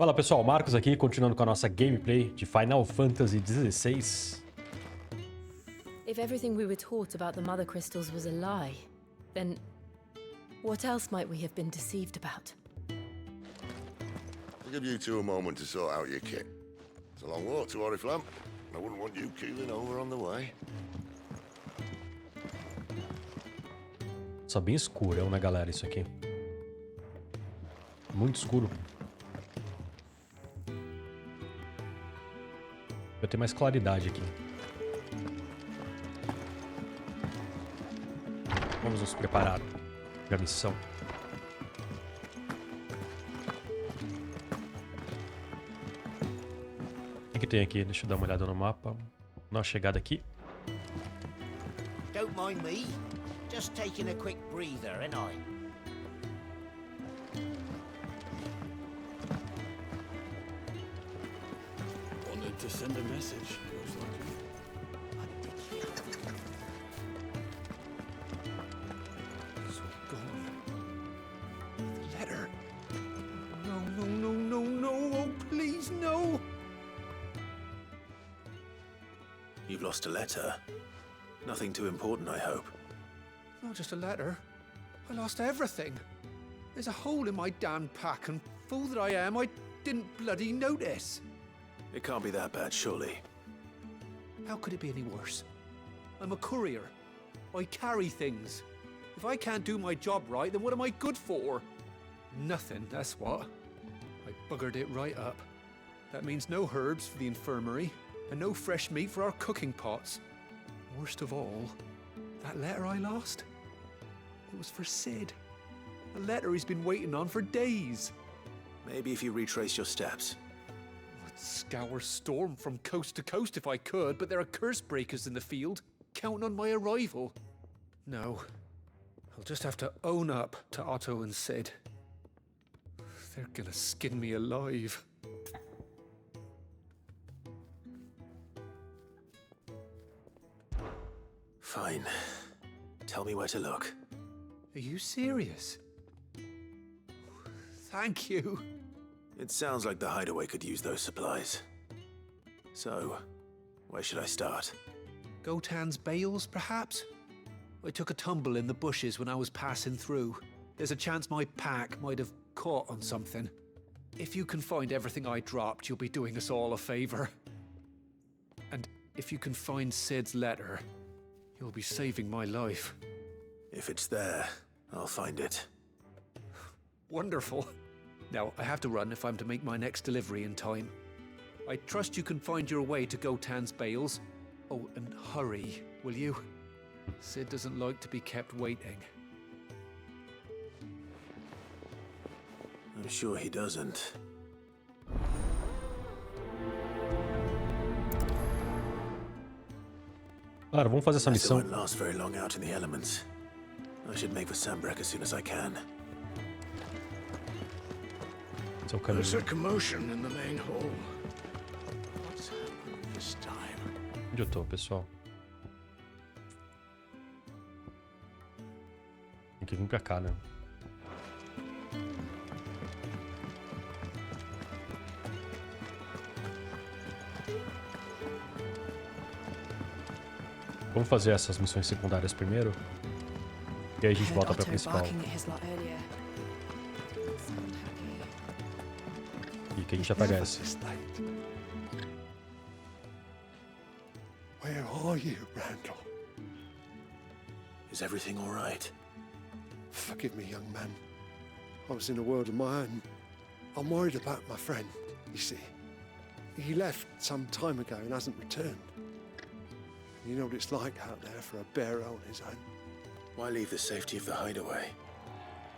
Fala pessoal, Marcos aqui, continuando com a nossa gameplay de Final Fantasy XVI. If everything we were taught about the Mother Crystals was a lie, then what else might we have been deceived about? I'll give you two a moment to sort out your kit. It's a long walk to Oriflamme. I wouldn't want you keeling over on the way. Só bem escuro, né, galera, isso aqui. Muito escuro. Vai ter mais claridade aqui. Vamos nos preparar para a missão. O que tem aqui? Deixa eu dar uma olhada no mapa. Nossa chegada aqui. Don't mind me. Just taking a quick breather, ain't I? Wanted to send a message, most likely. It's all gone. Letter. No, oh please, no! You've lost a letter. Nothing too important, I hope. Not just a letter. I lost everything. There's a hole in my damn pack, and fool that I am, I didn't bloody notice. It can't be that bad, surely. How could it be any worse? I'm a courier. I carry things. If I can't do my job right, then what am I good for? Nothing, that's what. I buggered it right up. That means no herbs for the infirmary, and no fresh meat for our cooking pots. Worst of all, that letter I lost? It was for Sid. A letter he's been waiting on for days. Maybe if you retrace your steps. I'd scour Storm from coast to coast if I could, but there are curse breakers in the field, counting on my arrival. No. I'll just have to own up to Otto and Sid. They're gonna skin me alive. Fine. Tell me where to look. Are you serious? Thank you. It sounds like the hideaway could use those supplies. So, where should I start? Gotan's bales, perhaps? I took a tumble in the bushes when I was passing through. There's a chance my pack might have caught on something. If you can find everything I dropped, you'll be doing us all a favor. And if you can find Sid's letter, you'll be saving my life. If it's there, I'll find it. Wonderful. Now, I have to run if I'm to make my next delivery in time. I trust you can find your way to Gotan's bales. Oh, and hurry, will you? Sid doesn't like to be kept waiting. I'm sure he doesn't. Claro, vamos fazer essa It missão. won't last very long out in the elements. I should make for Sambrek as soon as I can. Esse é o There's a caminho. commotion in the main hall. What's happening this time? Onde eu tô, pessoal? Tem que vir pra cá, né? Vamos fazer essas missões secundárias primeiro. E aí a gente Heard volta pra Otto principal. barking at his lot earlier. Didn't sound happy. E que a gente já pega essa. This late. Where are you, Randall? Is everything all right? Forgive me, young man. I was in a world of my own. I'm worried about my friend, you see. He left some time ago and hasn't returned. You know what it's like out there for a bearer on his own. Why leave the safety of the hideaway?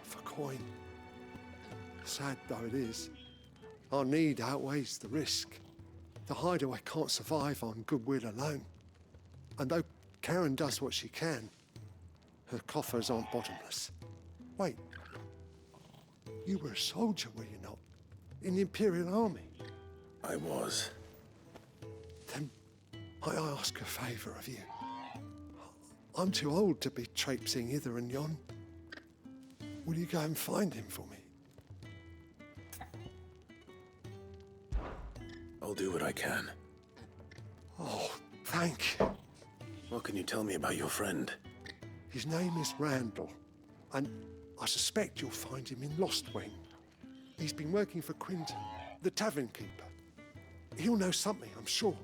For coin. Sad though it is, our need outweighs the risk. The hideaway can't survive on goodwill alone. And though Karen does what she can, her coffers aren't bottomless. Wait, you were a soldier, were you not? In the Imperial Army? I was. Then I ask a favour of you. I'm too old to be traipsing hither and yon. Will you go and find him for me? I'll do what I can. Oh, thank you. What can you tell me about your friend? His name is Randall, and I suspect you'll find him in Lost Wing. He's been working for Quinton, the tavern keeper. He'll know something, I'm sure.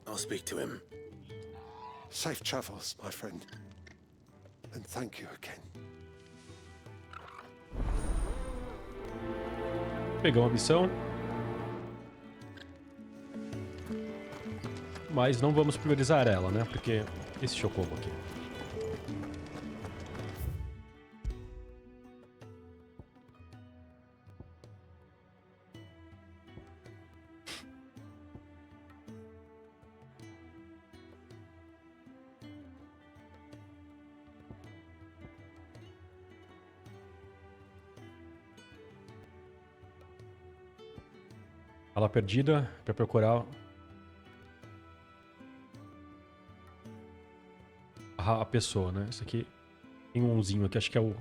I'll speak to him. Safe travels, my friend. And thank you again. Pegou uma missão. Mas não vamos priorizar ela, né? Porque esse chocobo aqui. Fala perdida para procurar a pessoa, né? Isso aqui tem um umzinho aqui, acho que é o...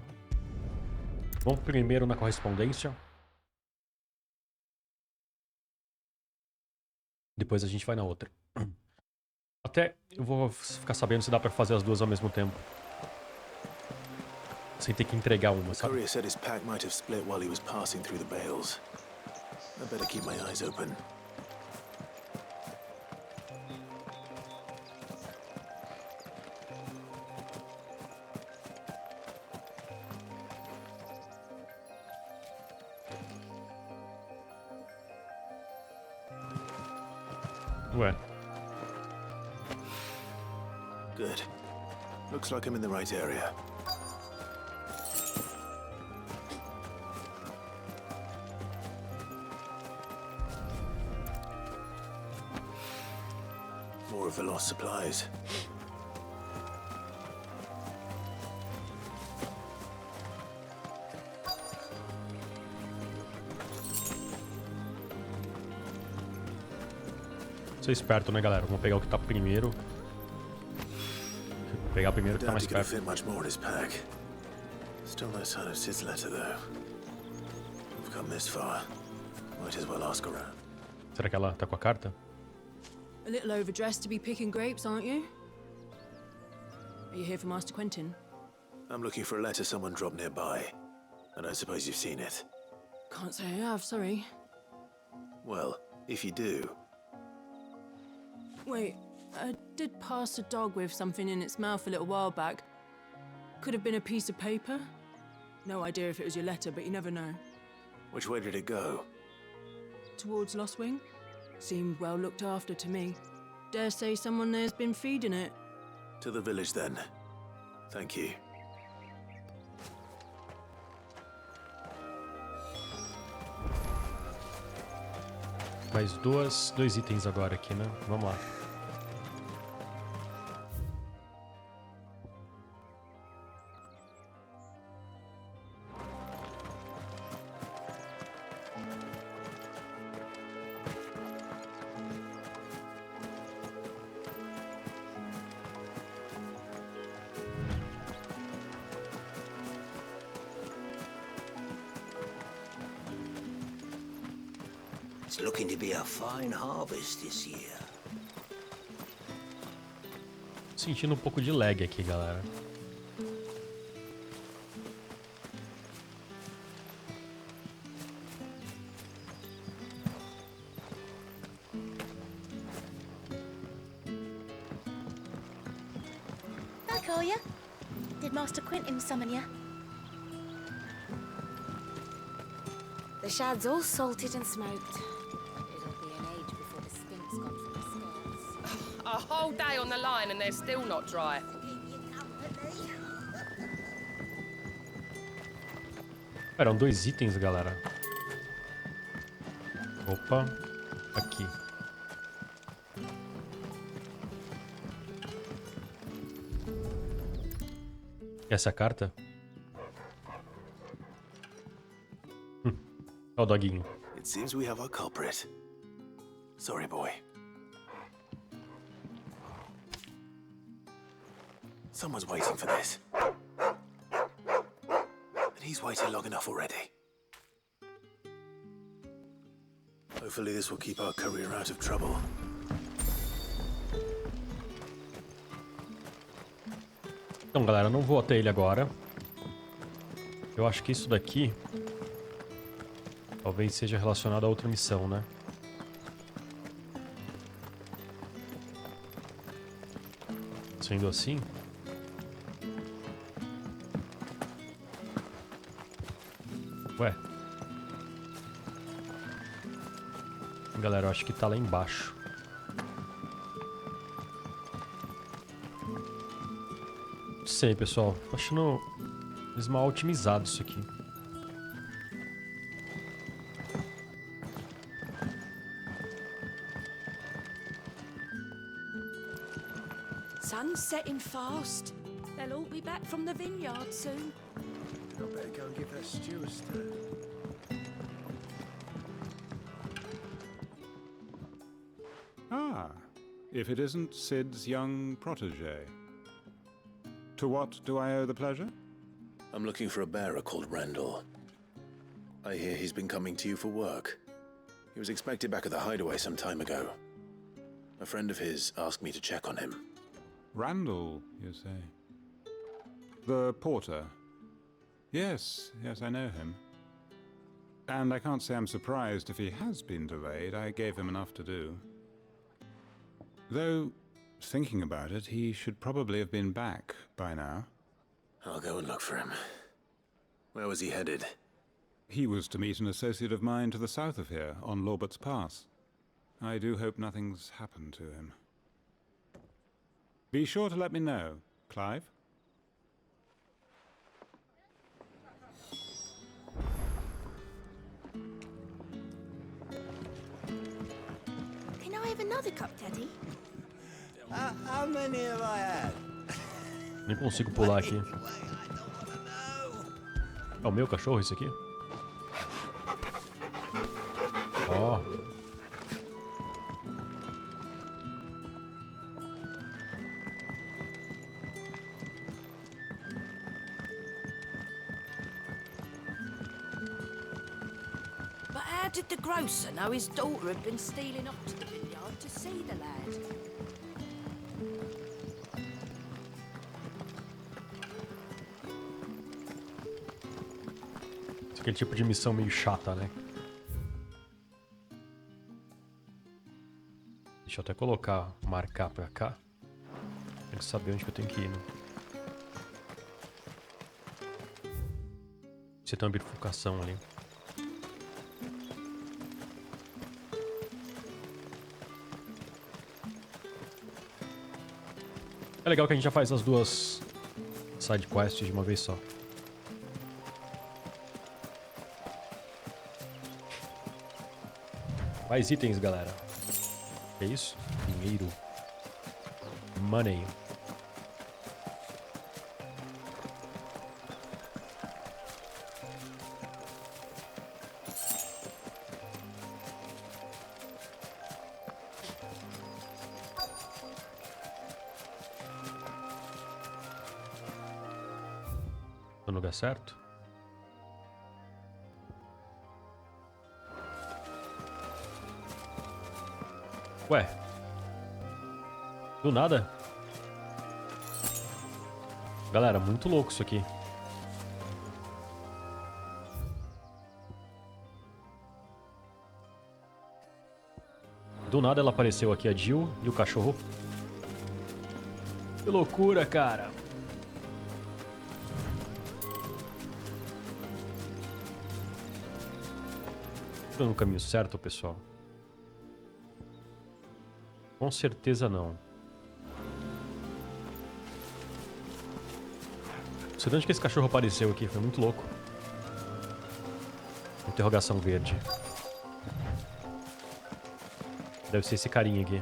Vamos primeiro na correspondência. Depois a gente vai na outra. Até eu vou ficar sabendo se dá pra fazer as duas ao mesmo tempo. Sem ter que entregar uma, The sabe? courier said his pack might have split while he was passing through the bales. I better keep my eyes open. Ué. Good. Looks like I'm in the right area. More of the lost supplies. Ser esperto, né, galera? Vamos pegar o que tá primeiro. Vou pegar o primeiro que tá Doubt mais he could have perto. fit much more in his pack. Still no sign of Sid's letter, though. We've come this far. Might as well ask around. Será que ela tá com a carta? A little overdressed to be picking grapes, aren't you? Are you here for Master Quentin? I'm looking for a letter someone dropped nearby. I don't suppose you've seen it. Can't say I have, sorry. Well, if you do, Wait, I did pass a dog with something in its mouth a little while back. Could have been a piece of paper. No idea if it was your letter, but you never know. which way did it go? Towards Lost Wing? Seemed well looked after to me. Dare say someone there's been feeding it. To the village, then. Thank you. Mais dois itens agora aqui, né? Vamos lá. It's looking to be a fine harvest this year. Sentindo um pouco de lag aqui, galera. Hi, Kolya. Did Master Quentin summon you? The shad's all salted and smoked. It'll be an age before the stink's gone from the skirts. A whole day on the line and they're still not dry. Eram dois itens, galera. Opa. Aqui. Essa é a carta? Olha o doguinho. It seems we have our culprit. Sorry, boy. Someone's waiting for this. And he's waited long enough already. Hopefully this will keep our courier out of trouble. Então, galera, não vou até ele agora. Eu acho que isso daqui talvez seja relacionado a outra missão, né? Sendo assim... Ué. Galera, eu acho que tá lá embaixo. Não sei, pessoal. Tô achando mal otimizado isso aqui. Sun's setting fast. They'll all be back from the vineyard soon. I better go and give that stew a stir. Ah, if it isn't Sid's young protege. To what do I owe the pleasure? I'm looking for a bearer called Randall. I hear he's been coming to you for work. He was expected back at the hideaway some time ago. A friend of his asked me to check on him. Randall, you say? The porter? Yes, I know him. And I can't say I'm surprised if he has been delayed. I gave him enough to do. Though, thinking about it, he should probably have been back by now. I'll go and look for him. Where was he headed? He was to meet an associate of mine to the south of here, on Lorbert's Pass. I do hope nothing's happened to him. Be sure to let me know, Clive. Can I have another cup, Daddy? How many have I had? Nem consigo pular aqui. É o meu cachorro esse aqui? Ó. But how did the grocer know his daughter had been stealing off to the vineyard to see the lad? Esse aqui é tipo de missão meio chata, né? Deixa eu até colocar, marcar pra cá. Pra ele saber onde que eu tenho que ir, né? Você tem uma bifurcação ali. É legal que a gente já faz as duas side quests de uma vez só. Mais itens, galera. Que é isso? Dinheiro. Money. Tô no lugar certo? Ué. Do nada. Galera, muito louco isso aqui. Do nada ela apareceu aqui, a Jill e o cachorro. Que loucura, cara. Tô no caminho certo, pessoal? Com certeza não. Não sei de onde que esse cachorro apareceu aqui, foi muito louco. Interrogação verde. Deve ser esse carinha aqui.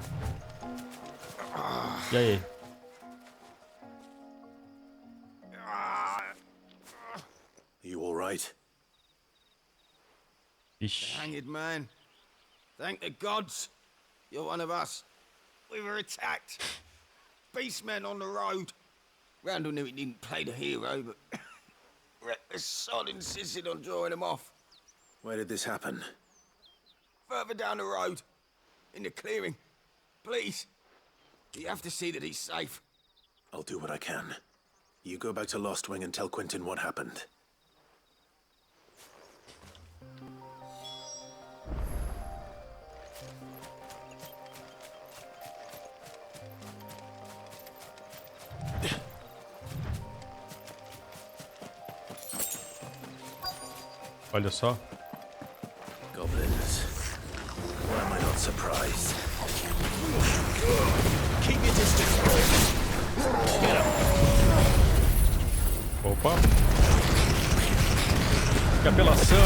E aí? You all right? Ixi. Hanged man. Thank the gods. You're one of us. We were attacked. Beastmen on the road. Randall knew he didn't play the hero, but the sod insisted on drawing him off. Where did this happen? Further down the road. In the clearing. Please. You have to see that he's safe. I'll do what I can. You go back to Lost Wing and tell Quentin what happened. Olha só. Goblins. Why am I not surprised? Keep your distance, boy. Get him. Opa. Que apelação.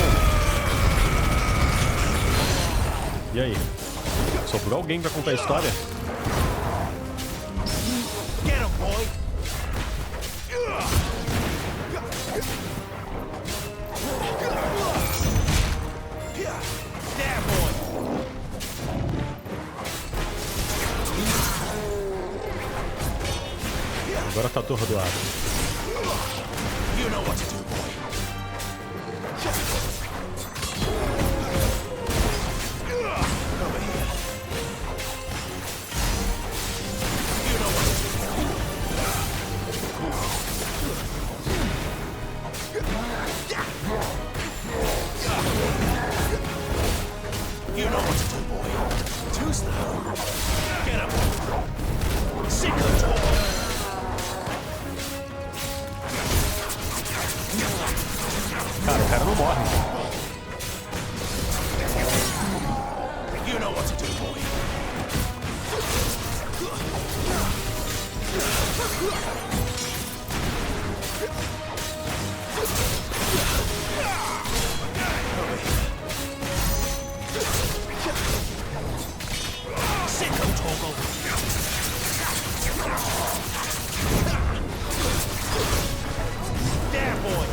E aí? Sobrou alguém pra contar a história? Get him, boy. There, boy. Agora tá atordoado. You know what to do, boy. Over here. You know what to do, You know what to do, boy. Too slow. Get him. Sick of talk. Cara, o cara não morre. You know what to do, boy. Sicko toggle. There, boy.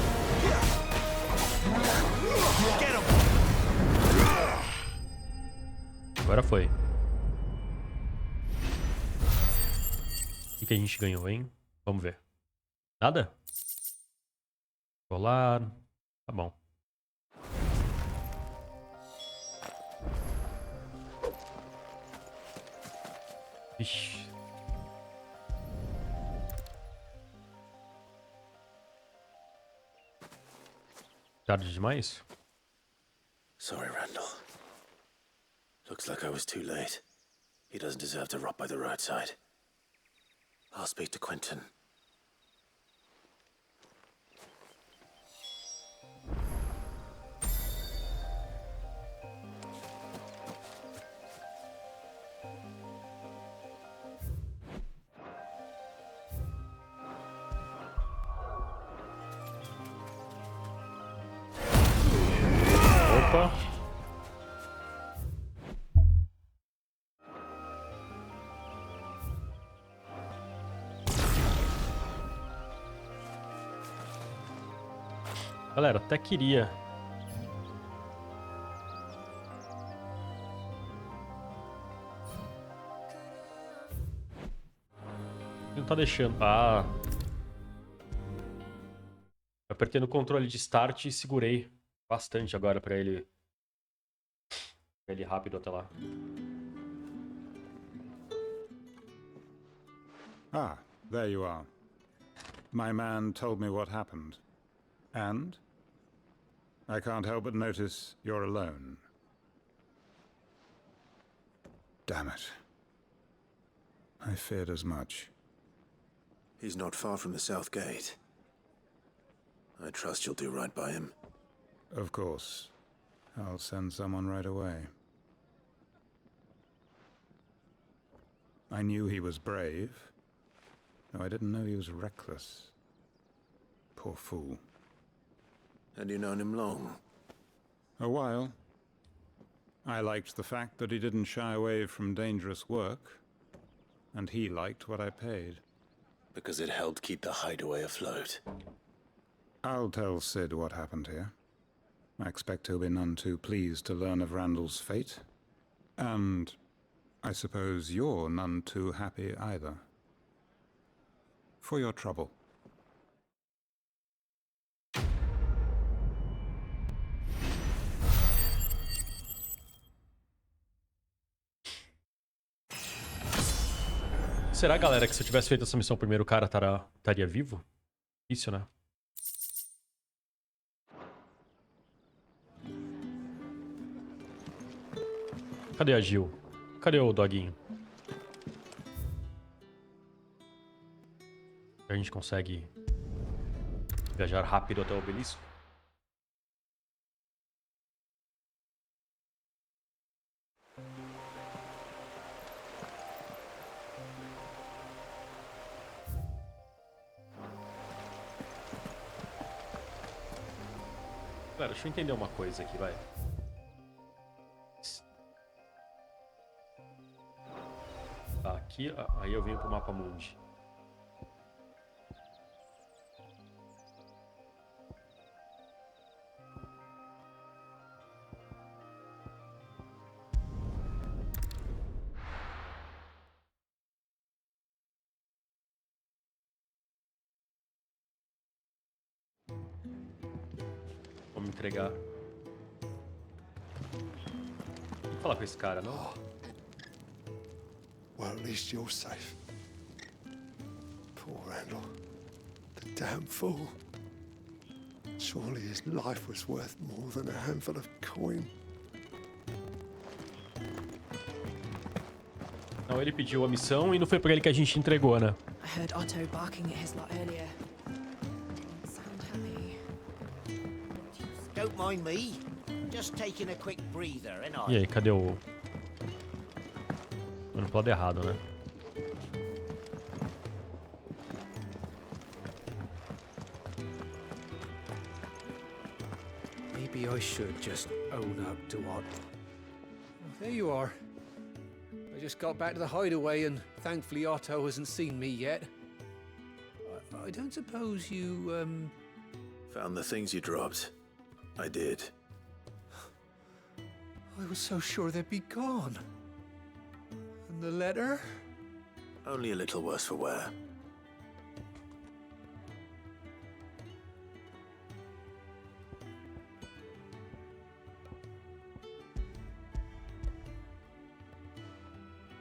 Get him. Agora foi. O que a gente ganhou, hein? Vamos ver. Nada? Colar. Tá bom. Ixi. Tarde demais? Sorry, Randall. Looks like I was too late. He doesn't deserve to rot by the roadside. I'll speak to Quentin. Opa. Galera, até queria. Não tá deixando. Ah. Eu apertei no controle de start e segurei bastante agora pra ele rápido até lá. Ah, there you are. My man told me what happened. And? I can't help but notice you're alone. Damn it. I feared as much. He's not far from the south gate. I trust you'll do right by him. Of course. I'll send someone right away. I knew he was brave. No, I didn't know he was reckless. Poor fool. And you known him long? A while. I liked the fact that he didn't shy away from dangerous work, and he liked what I paid. Because it helped keep the hideaway afloat. I'll tell Sid what happened here. I expect he'll be none too pleased to learn of Randall's fate. And I suppose you're none too happy either. For your trouble. Será, galera, que se eu tivesse feito essa missão primeiro, o cara estaria vivo? Isso, né? Cadê a Gil? Cadê o doguinho? A gente consegue viajar rápido até o obelisco? Galera, deixa eu entender uma coisa aqui, vai. Tá, aqui, aí eu venho pro mapa mundi. Vamos entregar. Vou falar com esse cara, não? Well, at least you're safe. Poor Randall. The damn fool. Surely his life was worth more than a handful of coin. Não, ele pediu a missão e não foi pra ele que a gente entregou, né? I heard Otto barking at his lot earlier. Didn't sound happy. Don't mind me. Just taking a quick breather, ain't I? E aí, cadê o... Tô indo pro lado errado, né? Maybe I should just own up to what... Oh, there you are. I just got back to the hideaway and thankfully Otto hasn't seen me yet. I don't suppose you, Found the things you dropped. I did. I was so sure they'd be gone. And the letter? Only a little worse for wear.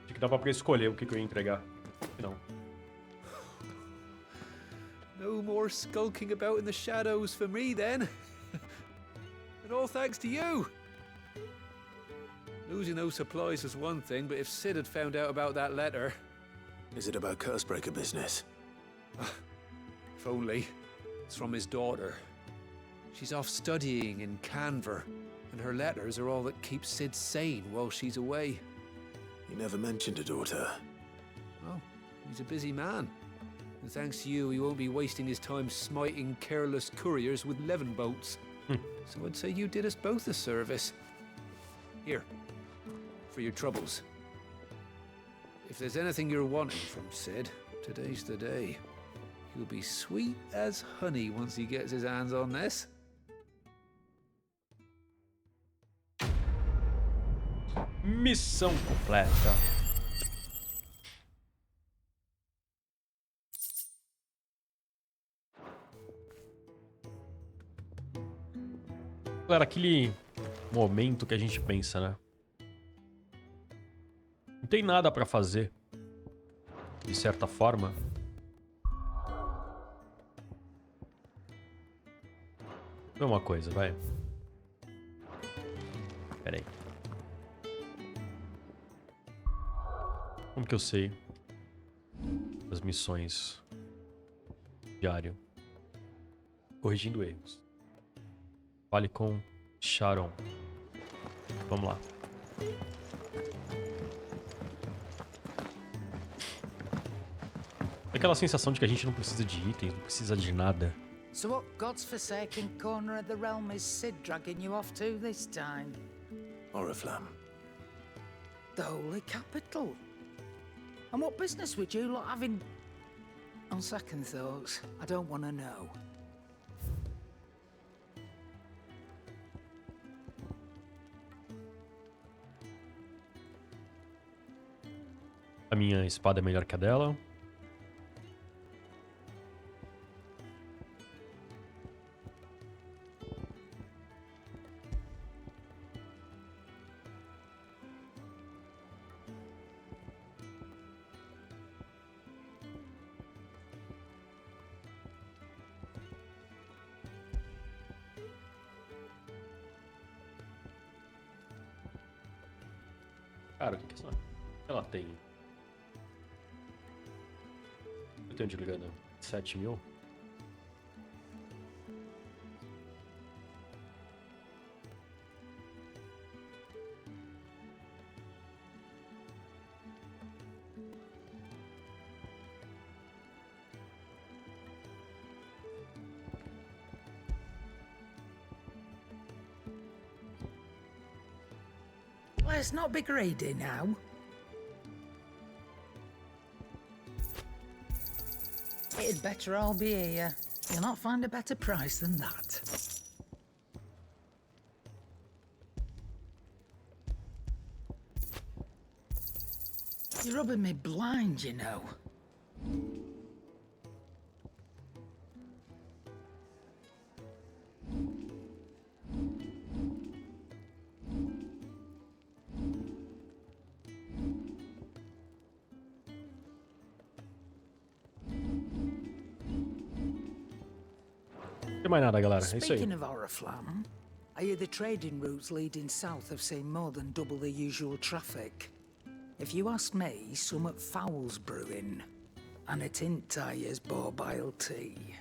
Acho que dava pra escolher o que eu ia entregar. Não. No more skulking about in the shadows for me then. And all thanks to you. Losing those supplies was one thing, but if Sid had found out about that letter... Is it about Cursebreaker business? If only. It's from his daughter. She's off studying in Canver, and her letters are all that keep Sid sane while she's away. You never mentioned a daughter. Oh, he's a busy man. And thanks to you, he won't be wasting his time smiting careless couriers with levin boats. So I'd say you did us both a service. Here, for your troubles. If there's anything you're wanting from Sid, today's the day. He'll be sweet as honey once he gets his hands on this. Missão completa. Galera, aquele momento que a gente pensa, né? Não tem nada pra fazer. De certa forma. Vê uma coisa, vai. Pera aí. Como que eu sei as missões diário? Corrigindo erros. Fale com Sharon. Vamos lá. Aquela sensação de que a gente não precisa de itens, não precisa de nada. So what God's forsaken corner of the realm is Sid dragging you off to this time? Oriflamme. The Holy Capital. And what business would you lot having... On second thoughts, I don't want to know. A minha espada é melhor que a dela. Cara, o que que ela tem? Eu tenho de grana 7 mil. Let's not be greedy now. It'd better all be here. You'll not find a better price than that. You're rubbing me blind, you know. Não tem mais nada, galera. É isso aí. Speaking of Oriflamme, I hear the trading routes leading south have seen more than double the usual traffic. If you ask me, some at Fowl's brewing, and at Intaya's Borbile tea.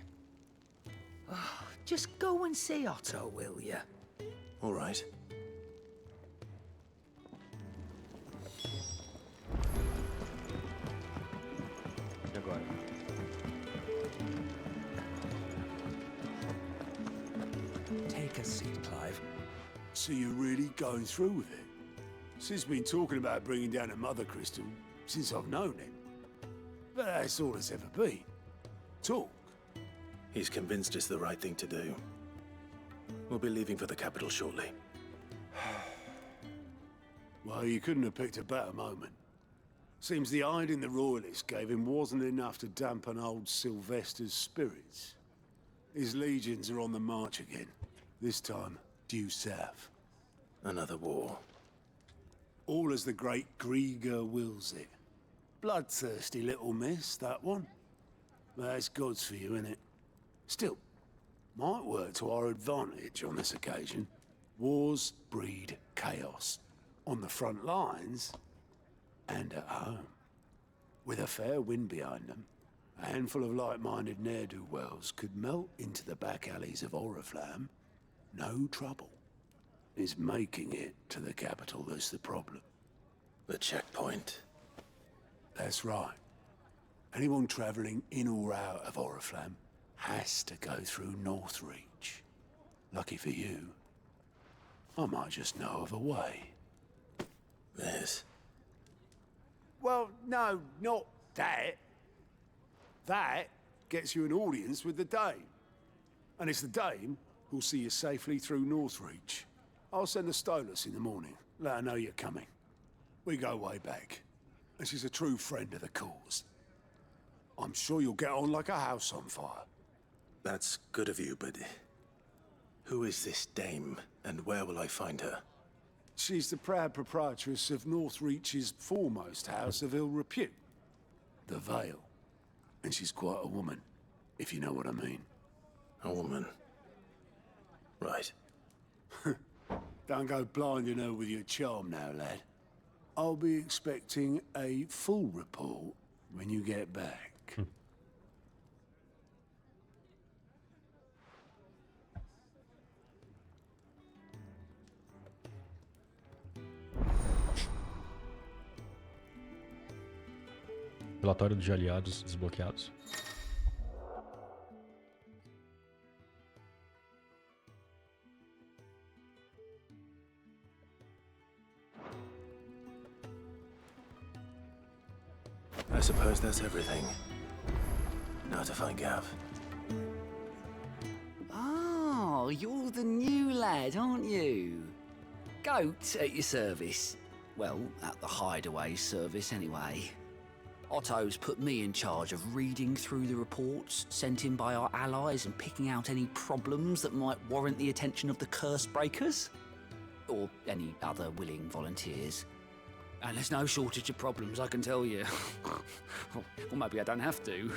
Oh, just go and see Otto, will you? All right. E agora? Take a seat, Clive. So you're really going through with it? Sid's been talking about bringing down a mother crystal since I've known him. But that's all it's ever been. Talk. He's convinced it's the right thing to do. We'll be leaving for the capital shortly. Well, you couldn't have picked a better moment. Seems the hiding the royalists gave him wasn't enough to dampen old Sylvester's spirits. His legions are on the march again. This time, due south. Another war. All as the great Grieger wills it. Bloodthirsty little miss, that one. That's God's for you, innit? Still, might work to our advantage on this occasion. Wars breed chaos. On the front lines, and at home. With a fair wind behind them, a handful of like-minded ne'er-do-wells could melt into the back alleys of Oriflamme. No trouble. It's making it to the capital that's the problem. The checkpoint. That's right. Anyone travelling in or out of Oriflamme has to go through Northreach. Lucky for you, I might just know of a way. This? Well, no, not that. That gets you an audience with the Dame. And it's the Dame who'll see you safely through Northreach. I'll send the Stolas in the morning. Let her know you're coming. We go way back. And she's a true friend of the cause. I'm sure you'll get on like a house on fire. That's good of you, but who is this dame, and where will I find her? She's the proud proprietress of Northreach's foremost house of ill repute, the Vale. And she's quite a woman, if you know what I mean. A woman? Right. Don't go blinding her with your charm now, lad. I'll be expecting a full report when you get back. Relatório de aliados desbloqueados. I suppose that's everything. Now to find Gav. Oh, you're the new lad, aren't you? Goat at your service. Well, at the hideaway service anyway. Otto's put me in charge of reading through the reports sent in by our allies and picking out any problems that might warrant the attention of the curse breakers. Or any other willing volunteers. And there's no shortage of problems, I can tell you. Or maybe I don't have to.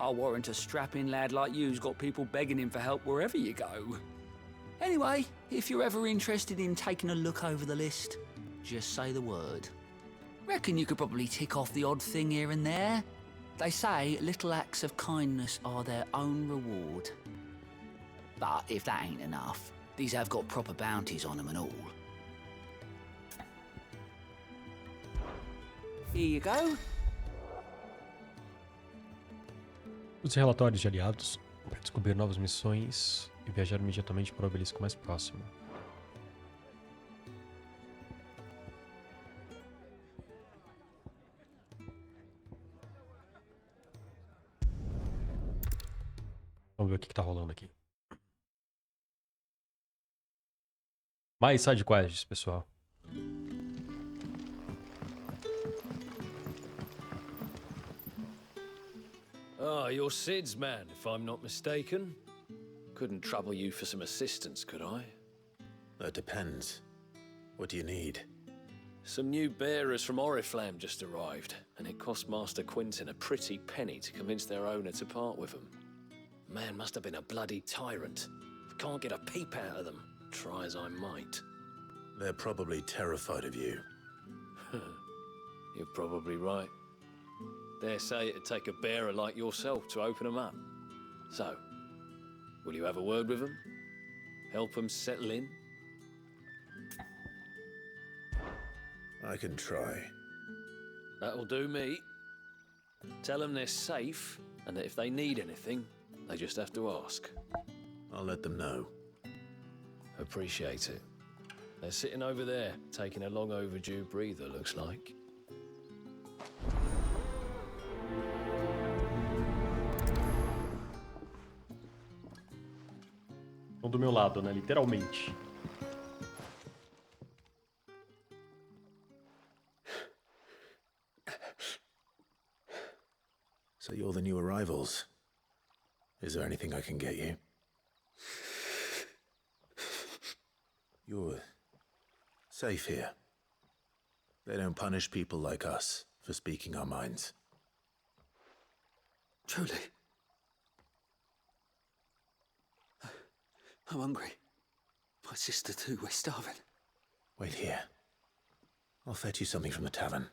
I'll warrant a strapping lad like you's got people begging him for help wherever you go. Anyway, if you're ever interested in taking a look over the list, just say the word. Reckon you could probably tick off the odd thing here and there. They say little acts of kindness are their own reward. But if that ain't enough, these have got proper bounties on them and all. Here you go. Use relatórios de aliados para descobrir novas missões e viajar imediatamente para o obelisco mais próximo. Vamos ver o que tá rolando aqui. Mais side quests, pessoal. Ah, you're Sid's man, if I'm not mistaken. Couldn't trouble you for some assistance, could I? That depends. What do you need? Some new bearers from Oriflamme just arrived, and it cost Master Quentin a pretty penny to convince their owner to part with them. Man must have been a bloody tyrant. Can't get a peep out of them, try as I might. They're probably terrified of you. You're probably right. Dare say it'd take a bearer like yourself to open them up. So, will you have a word with them? Help them settle in? I can try. That'll do me. Tell them they're safe, and that if they need anything, they just have to ask. I'll let them know. Appreciate it. They're sitting over there, taking a long overdue breather, looks like. Estão do meu lado, né? Literalmente. So you're the new arrivals. Is there anything I can get you? You're safe here. They don't punish people like us for speaking our minds. Truly. I'm hungry. My sister too, we're starving. Wait here. I'll fetch you something from the tavern.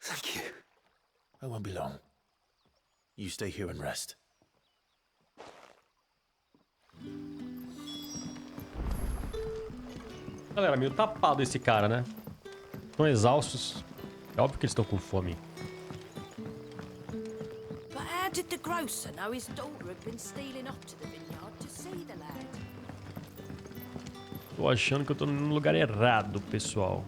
Thank you. I won't be long. You stay here and rest. Galera, meio tapado esse cara, né? Estão exaustos. É óbvio que eles estão com fome. But how did the grocer know his daughter had been stealing off to the vineyard to see the lad? Tô achando que eu tô no lugar errado, pessoal.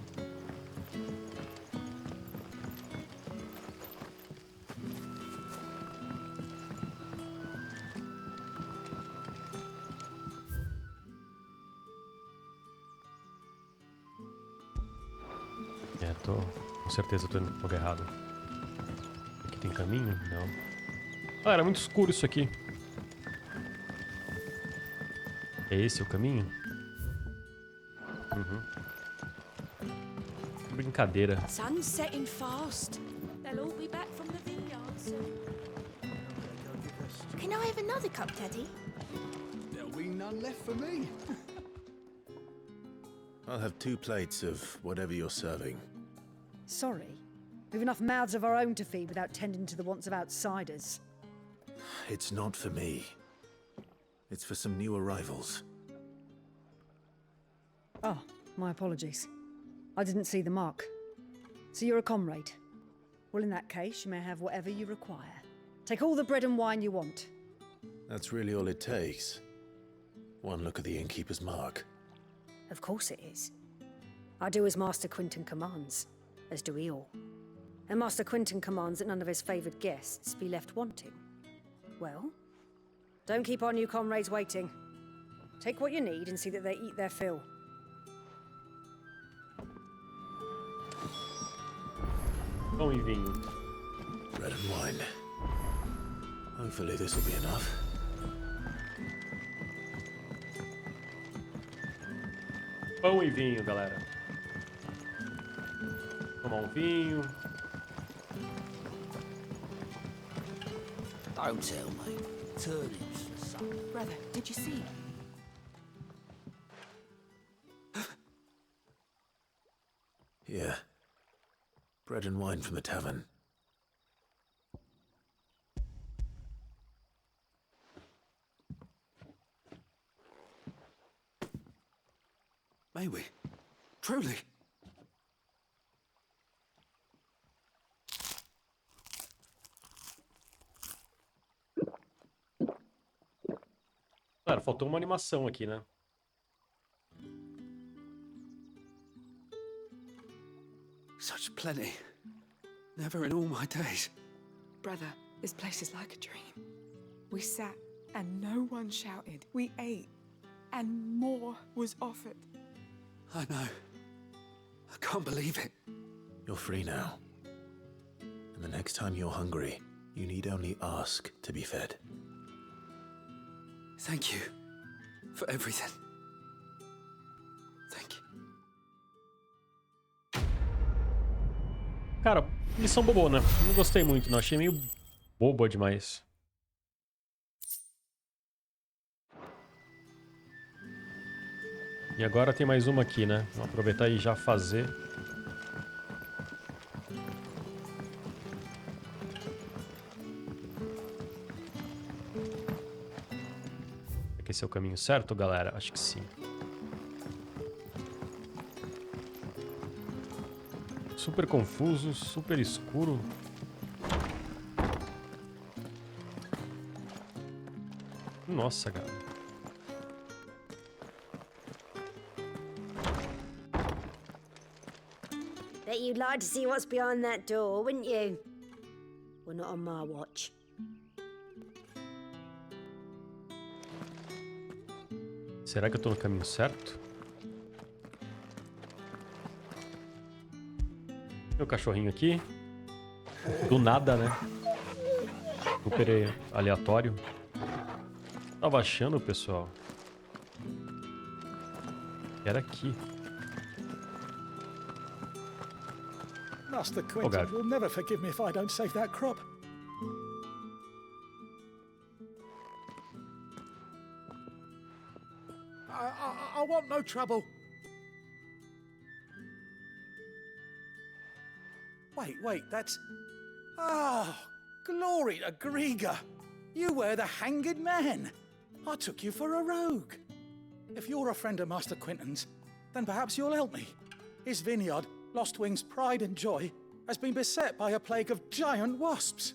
Com certeza eu tô indo no lugar errado. Aqui tem caminho? Não. Ah, era muito escuro isso aqui. É esse o caminho? Uhum. Que brincadeira. Sun's setting fast. They'll all be back from the vineyard soon. Can I have another cup, Teddy? There'll be none left for me. I'll have 2 plates of whatever you're serving. Sorry. We've enough mouths of our own to feed without tending to the wants of outsiders. It's not for me. It's for some new arrivals. Oh, my apologies. I didn't see the mark. So you're a comrade. Well, in that case, you may have whatever you require. Take all the bread and wine you want. That's really all it takes. One look at the innkeeper's mark. Of course it is. I do as Master Quentin commands, as do we all. And Master Quentin commands that none of his favoured guests be left wanting. Well, don't keep our new comrades waiting. Take what you need and see that they eat their fill. Pão e vinho. Bread and wine. Hopefully this will be enough. Pão e vinho, galera. Tomar vinho. Don't tell me. Turnips for supper. Brother, did you see? Yeah. Bread and wine from the tavern. May we? Truly? Cara, faltou uma animação aqui, né? Such plenty. Never in all my days. Brother, this place is like a dream. We sat and no one shouted. We ate and more was offered. I know. I can't believe it. You're free now. And the next time you're hungry, you need only ask to be fed. Thank you for everything. Thank you. Cara, missão bobona. Não gostei muito, não. Achei meio boba demais. E agora tem mais uma aqui, né? Vamos aproveitar e já fazer. Será que esse é o caminho certo, galera? Acho que sim. Super confuso, super escuro. Nossa, galera. Bet you'd like to see what's behind that door, wouldn't you? Well, not on my watch. Será que eu tô no caminho certo? Meu cachorrinho aqui. Do nada, né? Super aleatório. Tava achando, pessoal. Era aqui. Master Quentin will never forgive me if I don't save that crop. I want no trouble. Wait, that's... Oh, glory to Griga. You were the hanged man. I took you for a rogue. If you're a friend of Master Quentin's, then perhaps you'll help me. His vineyard, Lostwing's pride and joy, has been beset by a plague of giant wasps.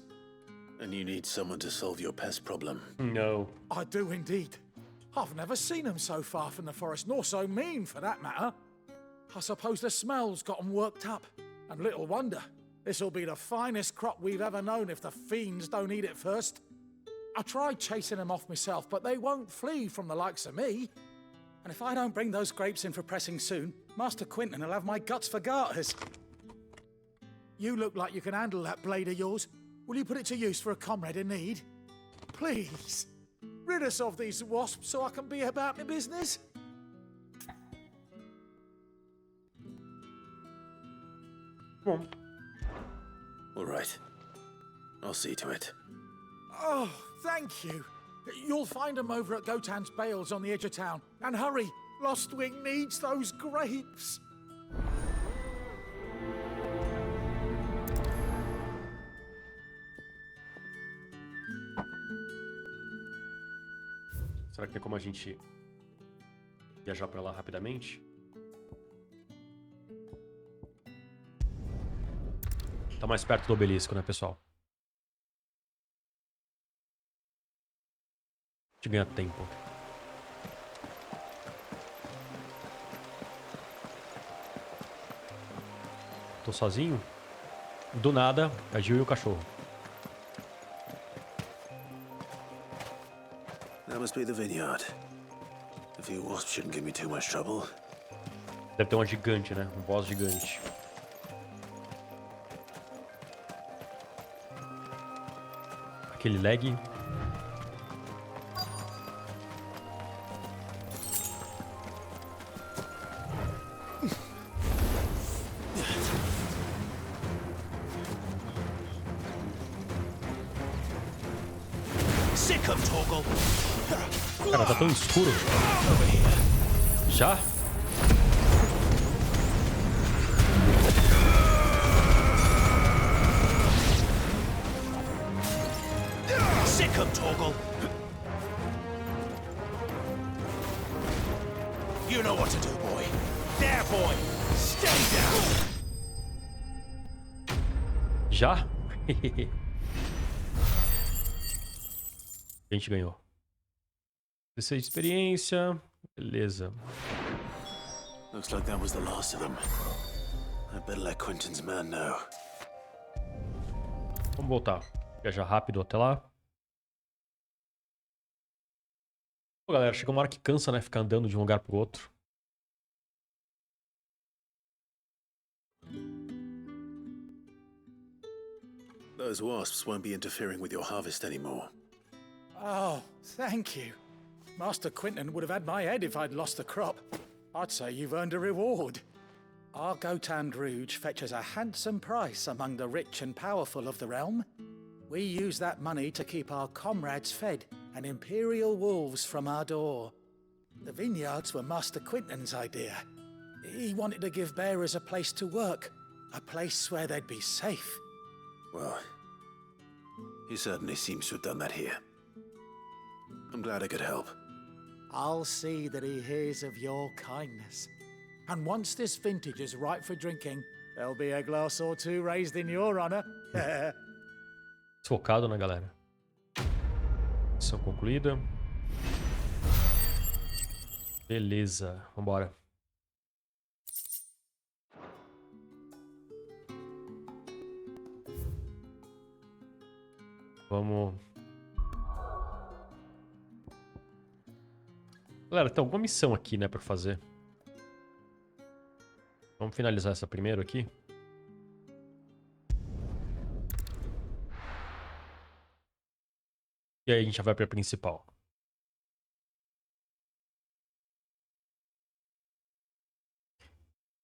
And you need someone to solve your pest problem. No. I do indeed. I've never seen them so far from the forest, nor so mean for that matter. I suppose the smell's got them worked up. And little wonder. This'll be the finest crop we've ever known if the fiends don't eat it first. I tried chasing them off myself, but they won't flee from the likes of me. And if I don't bring those grapes in for pressing soon, Master Quentin will have my guts for garters. You look like you can handle that blade of yours. Will you put it to use for a comrade in need? Please, rid us of these wasps so I can be about my business. Bom. All right. I'll see to it. Oh, thank you. You'll find them over at Gotan's Bales on the edge of town. And hurry, Lostwing needs those grapes. Será que tem como a gente viajar pra lá rapidamente? Tá mais perto do obelisco, né, pessoal? A gente ganha tempo. Tô sozinho? Do nada, a Jill e o cachorro. That must be the vineyard. A few wasps shouldn't give me too much trouble. Deve ter uma gigante, né? Um boss gigante. Aquele lag. Cara, tá tão escuro. Já? boy. Stay down. Já? A gente ganhou. 16 de experiência. Beleza. Looks like that was the last of them. I better let Quentin's man know. Vamos voltar. Viajar rápido até lá. Pô, galera, chega uma hora que cansa, né? Ficar andando de um lugar pro outro. Those wasps won't be interfering with your harvest anymore. Oh, thank you. Master Quentin would have had my head if I'd lost the crop. I'd say you've earned a reward. Our Gotand Rouge fetches a handsome price among the rich and powerful of the realm. We use that money to keep our comrades fed and imperial wolves from our door. The vineyards were Master Quentin's idea. He wanted to give bearers a place to work, a place where they'd be safe. Well, he certainly seems to have done that here. I'm glad I could help. I'll see that he hears of your kindness. And once this vintage is ripe for drinking, there'll be a glass or two raised in your honor. Focado, né, galera? Missão concluída. Beleza, vambora. Vamos. Galera, tem alguma missão aqui, né, pra fazer. Vamos finalizar essa primeiro aqui. E aí a gente já vai pra principal.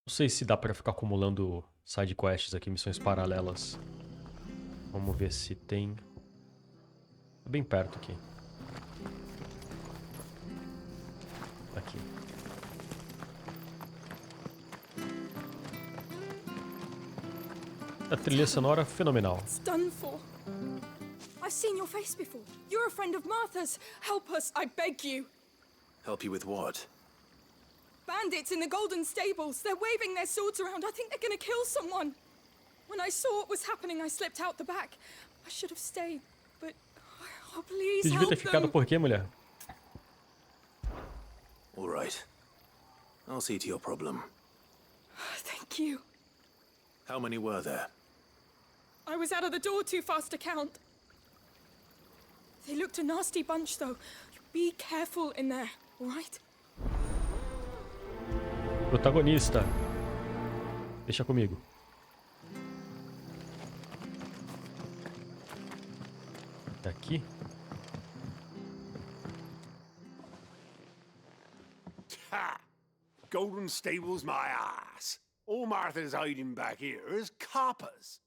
Não sei se dá pra ficar acumulando side quests aqui, missões paralelas. Vamos ver se tem. Tá bem perto aqui. Aqui. A trilha sonora fenomenal. It's done for. I've seen your face before. You're a friend of Martha's. Help us, I beg you. Help you with what? Bandits in the Golden Stables. They're waving their swords around. I think they're gonna kill someone. When I saw what was happening, I slipped out the back. I should have stayed, but oh, please Você devia help ter ficado them. por quê, mulher? All right. I'll see to your problem. Thank you. How many were there? I was out of the door too fast to count. They looked a nasty bunch, though. Be careful in there, all right? Protagonista. Deixa comigo. Aqui. Ha! Golden Stables my ass. All Martha's hiding back here is coppers.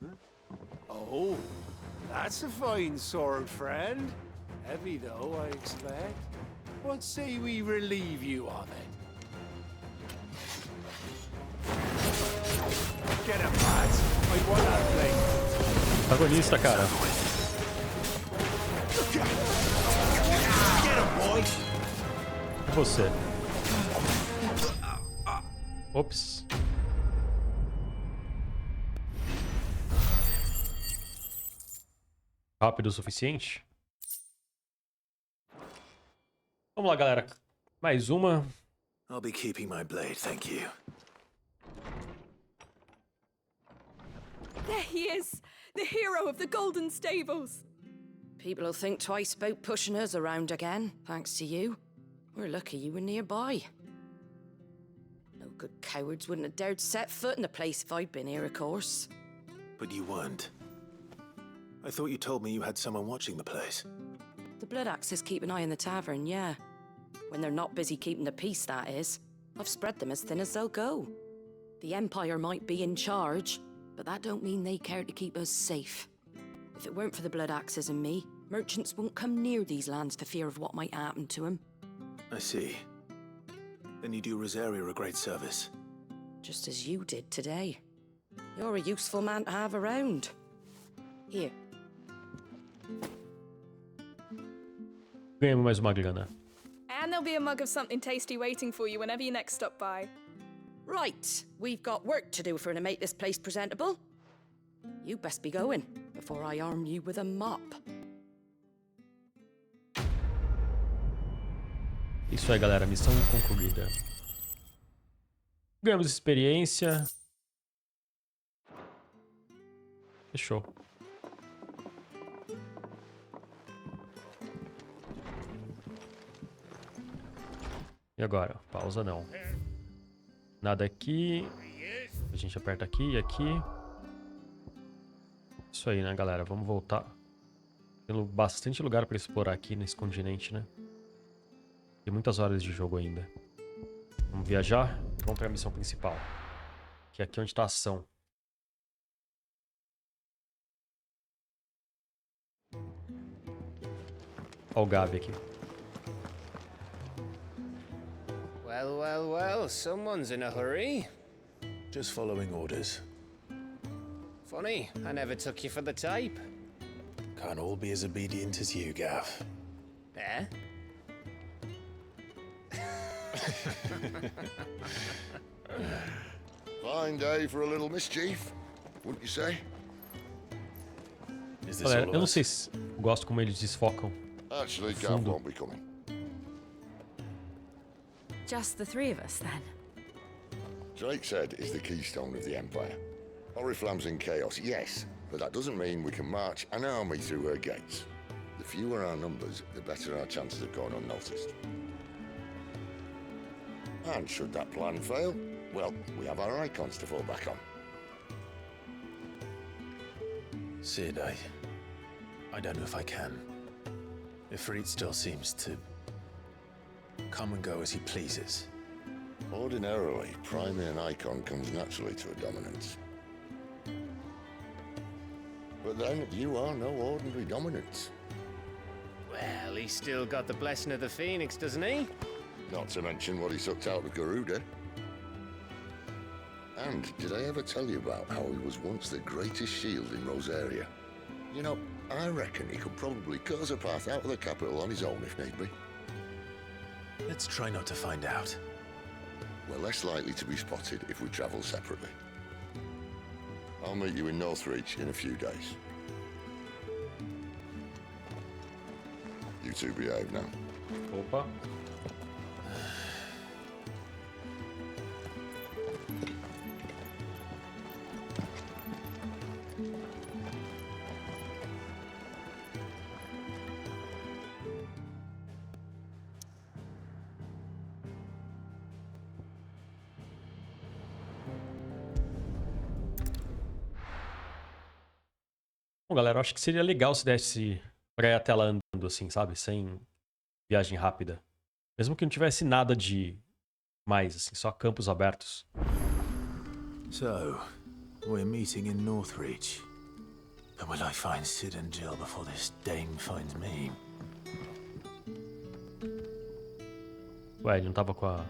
Huh? Oh, that's a fine sword, friend. Heavy though, I expect. What say we relieve you of it? Get him, lads. I want that blade. Protagonista, cara. Get him, boy. E você? Ops. Rápido o suficiente? Vamos lá, galera. Mais uma. I'll be keeping my blade, thank you. There he is, the hero of the Golden Stables. People will think twice about pushing us around again, thanks to you. We're lucky you were nearby. No good cowards wouldn't have dared set foot in the place if I'd been here, of course. But you weren't. I thought you told me you had someone watching the place. The Blood Axes keep an eye on the tavern, yeah. When they're not busy keeping the peace, that is. I've spread them as thin as they'll go. The Empire might be in charge, but that don't mean they care to keep us safe. If it weren't for the Blood Axes and me, merchants won't come near these lands for fear of what might happen to them. I see. Then you do Rosaria a great service. Just as you did today. You're a useful man to have around. Here. Ganhamos mais uma grana. And there'll be a mug of something tasty waiting for you whenever you next stop by. Right, we've got work to do for to make this place presentable. You best be going before I arm you with a mop. Isso aí, galera. Missão concluída. Ganhamos experiência. Fechou. E agora? Pausa não. Nada aqui. A gente aperta aqui e aqui. Isso aí, né, galera? Vamos voltar. Tem bastante lugar pra explorar aqui nesse continente, né? Tem muitas horas de jogo ainda. Vamos viajar. Vamos pra missão principal. Que é aqui onde tá a ação. Olha o Gabi aqui. Well, well, well, someone's in a hurry. Just following orders. Funny, I never took you for the type. Can't all be as obedient as you, Gav. Eh? Fine day for a little mischief, wouldn't you say? Galera, eu não sei se gosto como eles desfocam. Actually, Gav won't be coming. Just the three of us, then? Drakeshead is the keystone of the Empire. Oriflamme's in chaos, yes, but that doesn't mean we can march an army through her gates. The fewer our numbers, the better our chances of going unnoticed. And should that plan fail, well, we have our icons to fall back on. Sid, I don't know if I can. Ifrit still seems to come and go as he pleases. Ordinarily, priming an icon comes naturally to a dominance. But then, you are no ordinary dominance. Well, he's still got the blessing of the Phoenix, doesn't he? Not to mention what he sucked out of Garuda. And did I ever tell you about how he was once the greatest shield in Rosaria? You know, I reckon he could probably cause a path out of the capital on his own if need be. Let's try not to find out. We're less likely to be spotted if we travel separately. I'll meet you in Northreach in a few days. You two behave now. Opa. Bom, galera, eu acho que seria legal se desse pra ir até lá andando assim, sabe? Sem viagem rápida. Mesmo que não tivesse nada de mais, assim, só campos abertos. So, we're meeting in Northreach. But will I find Sid and Jill before this dame finds me? Ué, ele não tava com a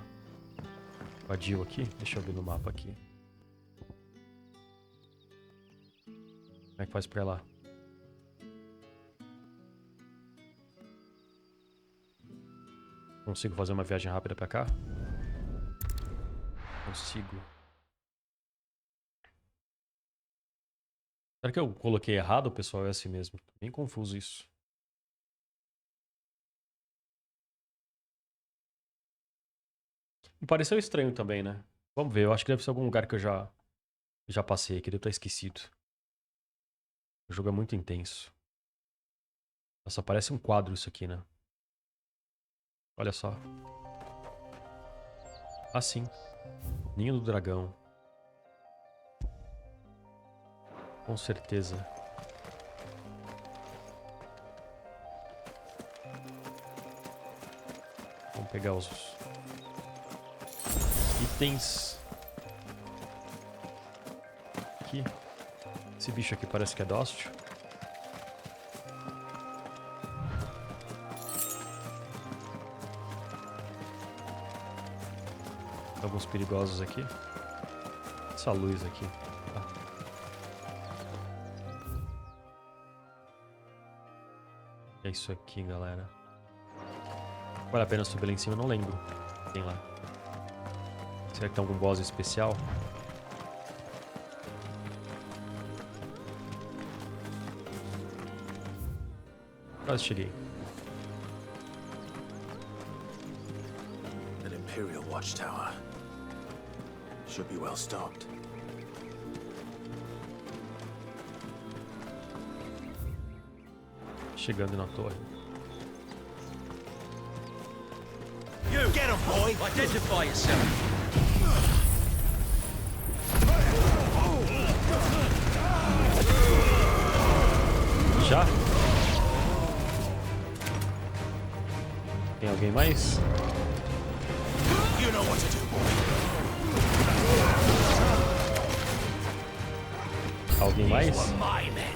Jill aqui? Deixa eu ver no mapa aqui. Como é que faz pra ir lá? Consigo fazer uma viagem rápida pra cá? Consigo. Será que eu coloquei errado, pessoal? É assim mesmo. Bem confuso isso. Me pareceu estranho também, né? Vamos ver. Eu acho que deve ser algum lugar que eu já passei aqui. Devo estar esquecido. O jogo é muito intenso. Nossa, parece um quadro isso aqui, né? Olha só. Ah, sim. Ninho do dragão. Com certeza. Vamos pegar os itens. Aqui. Esse bicho aqui parece que é dócil. Alguns perigosos aqui. Essa luz aqui. É isso aqui, galera. Vale a pena subir lá em cima? Eu não lembro. Tem lá. Será que tem algum boss especial? Quase cheguei. An Imperial watchtower. Should be well stocked. Chegando na torre. You get him, boy! Identify yourself! Já? Tem alguém mais? You know what to do, boy. Alguém mais? These were my men.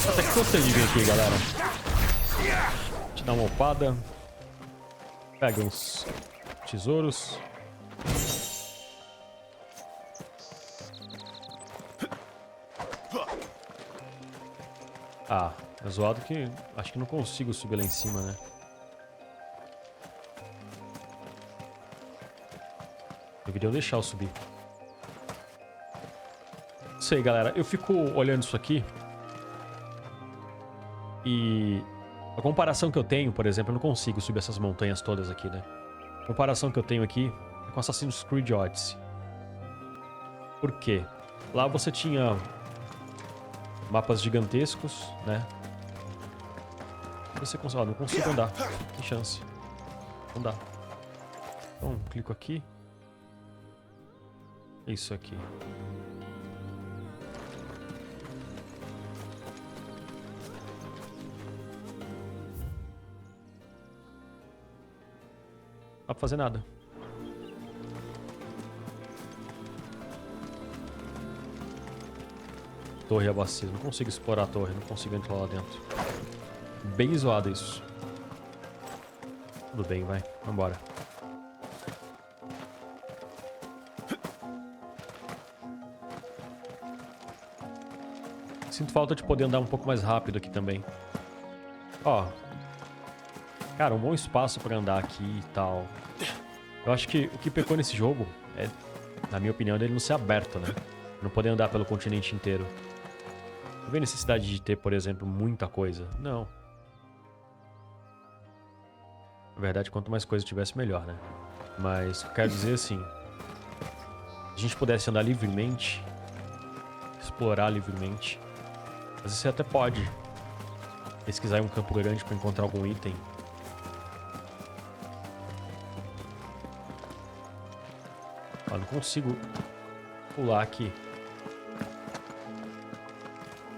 Até que gostei de vir aqui, galera. Te dar uma upada. Pega uns tesouros. Ah, é zoado que acho que não consigo subir lá em cima, né? Deveriam deixar eu subir. Isso aí, galera. Eu fico olhando isso aqui. E a comparação que eu tenho, por exemplo, eu não consigo subir essas montanhas todas aqui, né? A comparação que eu tenho aqui é com Assassin's Creed Odyssey. Por quê? Lá você tinha mapas gigantescos, né? Você consegue... não consigo andar. Tem chance. Não dá. Então, clico aqui. Isso aqui. Não dá pra fazer nada. Torre abastecida. Não consigo explorar a torre. Não consigo entrar lá dentro. Bem zoado isso. Tudo bem, vai. Vambora. Sinto falta de poder andar um pouco mais rápido aqui também. Ó. Cara, um bom espaço pra andar aqui e tal. Eu acho que o que pecou nesse jogo é, na minha opinião, ele não ser aberto, né? Não poder andar pelo continente inteiro. Não vê necessidade de ter, por exemplo, muita coisa. Não. Na verdade, quanto mais coisa tivesse, melhor, né? Mas, quero dizer assim... Se a gente pudesse andar livremente... Explorar livremente... Às vezes você até pode... Pesquisar em um campo grande pra encontrar algum item. Ó, não consigo... Pular aqui.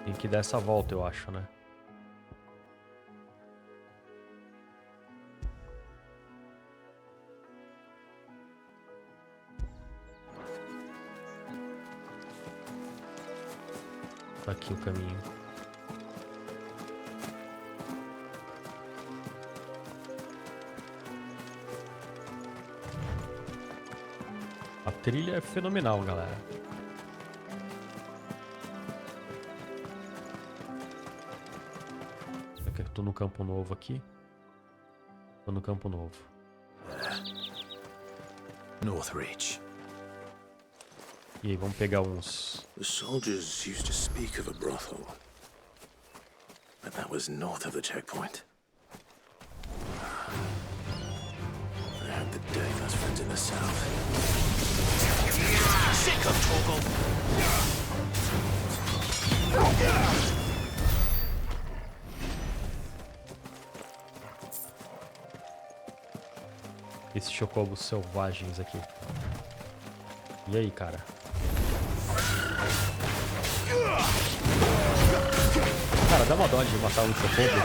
Tem que dar essa volta, eu acho, né? Tá aqui o caminho. A trilha é fenomenal, galera. Tô no campo novo aqui. Tô no campo novo. Northreach. E aí, vamos pegar uns... The soldiers used to speak of a brothel. But that was north of the checkpoint. I hope the Dave has friends in the south. Sick of Torgal! Esses chocobos selvagens aqui. E aí, cara? Cara, dá uma dó de matar um chocobo.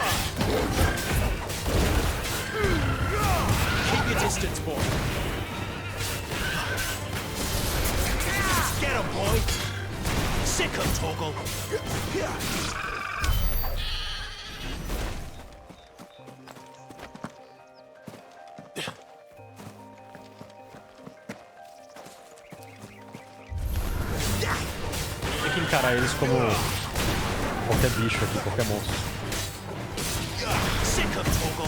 Keep your distance, boy. Get him, boy. Sick of Torgal. que encarar eles como qualquer bicho aqui, qualquer monstro. Sick of Torgal.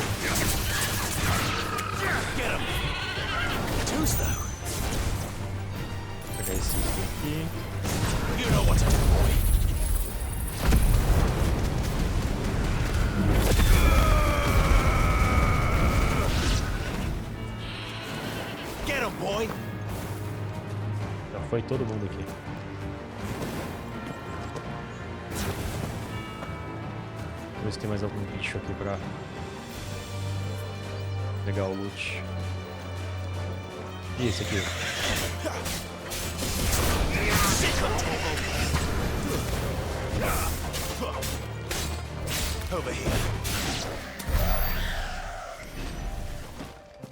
Get him. Too slow. Vou pegar esse aqui. You know what to do, boy. Get him, boy. Já foi todo mundo aqui. Vamos ver se tem mais algum bicho aqui pra pegar o loot. E esse aqui?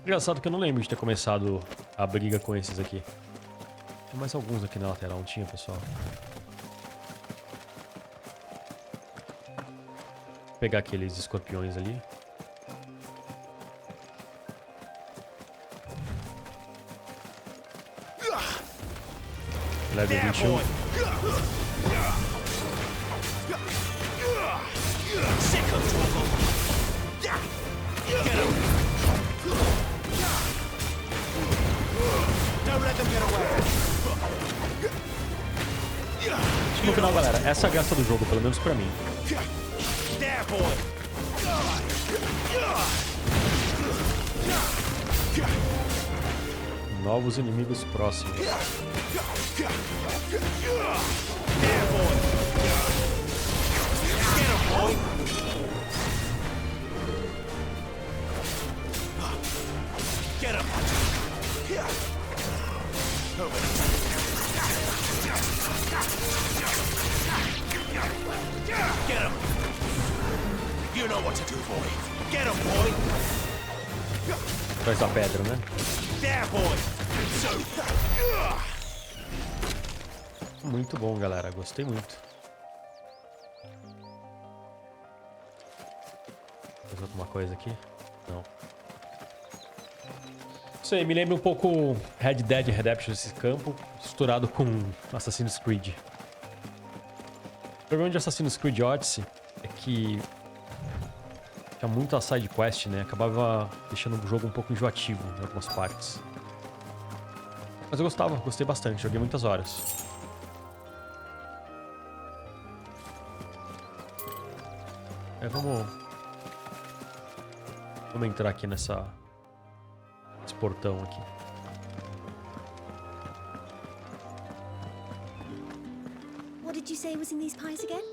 Engraçado que eu não lembro de ter começado a briga com esses aqui. Tem mais alguns aqui na lateral, não tinha, pessoal? Vou pegar aqueles escorpiões ali. Level 21. Acho que no final, galera, essa é a graça do jogo, pelo menos pra mim. Novos inimigos próximos. Get him! Get him! You know what to do, boy. Get him, boy. Atrás da pedra, né? There, boy. Muito bom, galera. Gostei muito. Mais alguma coisa aqui? Não. Isso aí, me lembra um pouco Red Dead Redemption, esse campo, misturado com Assassin's Creed. O problema de Assassin's Creed Odyssey é que tinha muita side quest, né? Acabava deixando o jogo um pouco enjoativo em algumas partes. Mas eu gostava, gostei bastante, joguei muitas horas. Vamos entrar aqui nesse portão aqui. What did you say was in these pies again?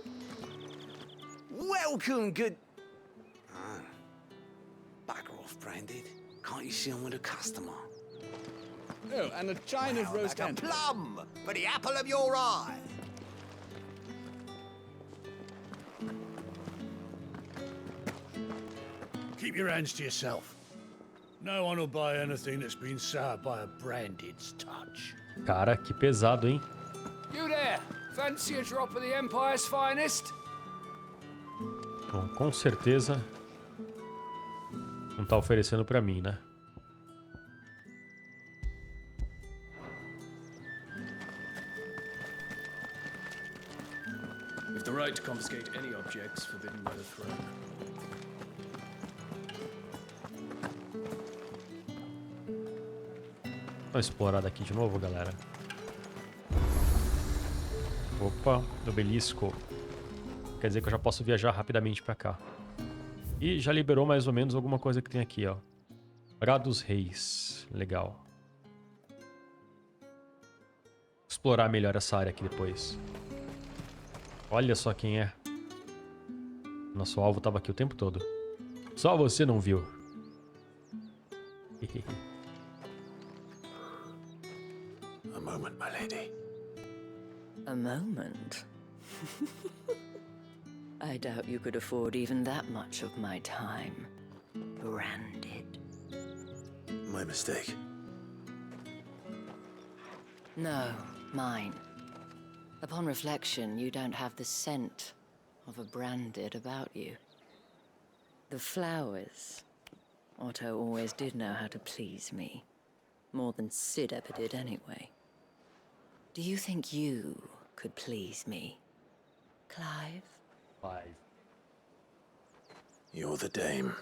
Welcome, good... Bugger off, Branded. Can't you see I'm with a customer? Oh, and a chine of roast like a plum for the apple of your eye. Keep your hands to yourself. No one will buy anything that's been soured by a Branded's touch. Cara, que pesado, hein? You there? Fancy a drop of the Empire's finest? Bom, com certeza não tá oferecendo pra mim, né? With the right to confiscate any objects forbidden by the throne. Vamos explorar daqui de novo, galera. Opa, obelisco. Quer dizer que eu já posso viajar rapidamente pra cá. E já liberou mais ou menos alguma coisa que tem aqui, ó. Pra dos Reis. Legal. Explorar melhor essa área aqui depois. Olha só quem é. Nosso alvo tava aqui o tempo todo. Só você não viu. A moment, my lady. A moment? I doubt you could afford even that much of my time. Branded. My mistake. No, mine. Upon reflection, you don't have the scent of a branded about you. The flowers. Otto always did know how to please me. More than Sid ever did anyway. Do you think you could please me. Clive? Clive. You're the dame.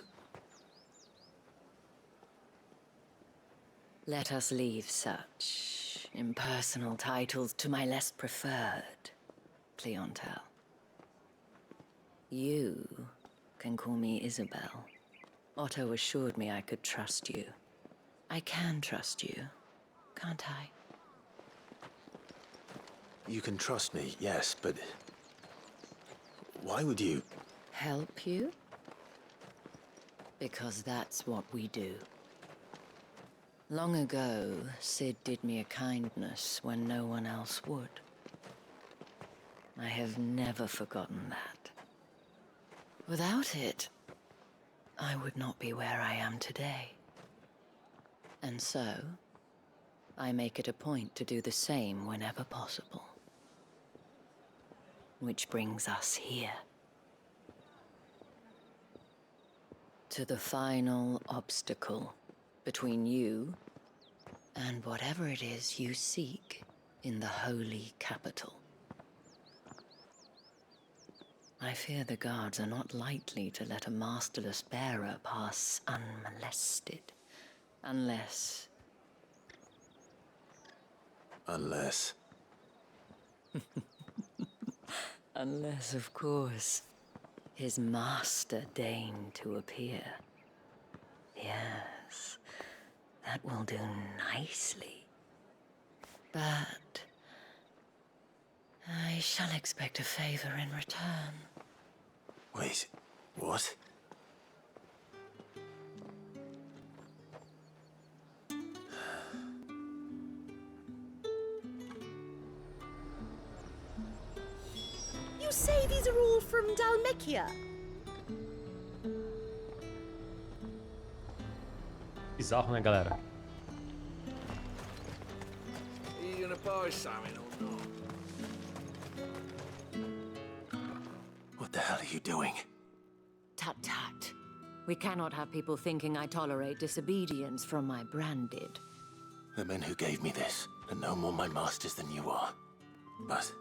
Let us leave such impersonal titles to my less preferred clientele. You can call me Isabel. Otto assured me I could trust you. I can trust you, can't I? You can trust me, yes, but... why would you... Help you? Because that's what we do. Long ago, Sid did me a kindness when no one else would. I have never forgotten that. Without it, I would not be where I am today. And so, I make it a point to do the same whenever possible. Which brings us here. To the final obstacle between you and whatever it is you seek in the holy capital. I fear the guards are not likely to let a masterless bearer pass unmolested. Unless... Unless... Unless, of course, his master deigned to appear. Yes, that will do nicely. But... I shall expect a favor in return. Wait, what? You say these are all from Dalmekia? Bizarro, né, galera? Are you gonna buy something or not? What the hell are you doing? Tut-tut. We cannot have people thinking I tolerate disobedience from my branded. The men who gave me this are no more my masters than you are. But...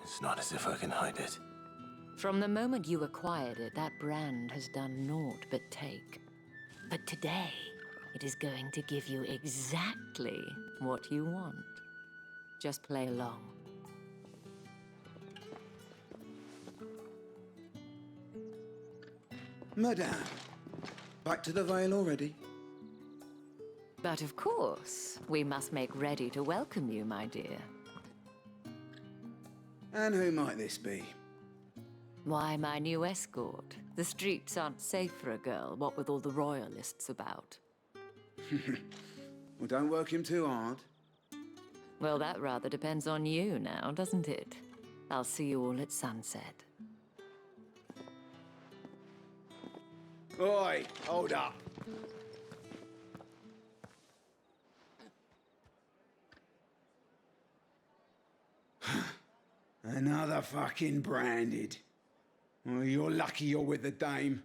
it's not as if I can hide it. From the moment you acquired it, that brand has done naught but take. But today, it is going to give you exactly what you want. Just play along. Madame, back to the Vale already? But of course, we must make ready to welcome you, my dear. And who might this be? Why, my new escort. The streets aren't safe for a girl, what with all the royalists about. Well, don't work him too hard. Well, that rather depends on you now, doesn't it? I'll see you all at sunset. Oi, hold up. Another fucking branded. Well, you're lucky you're with the dame.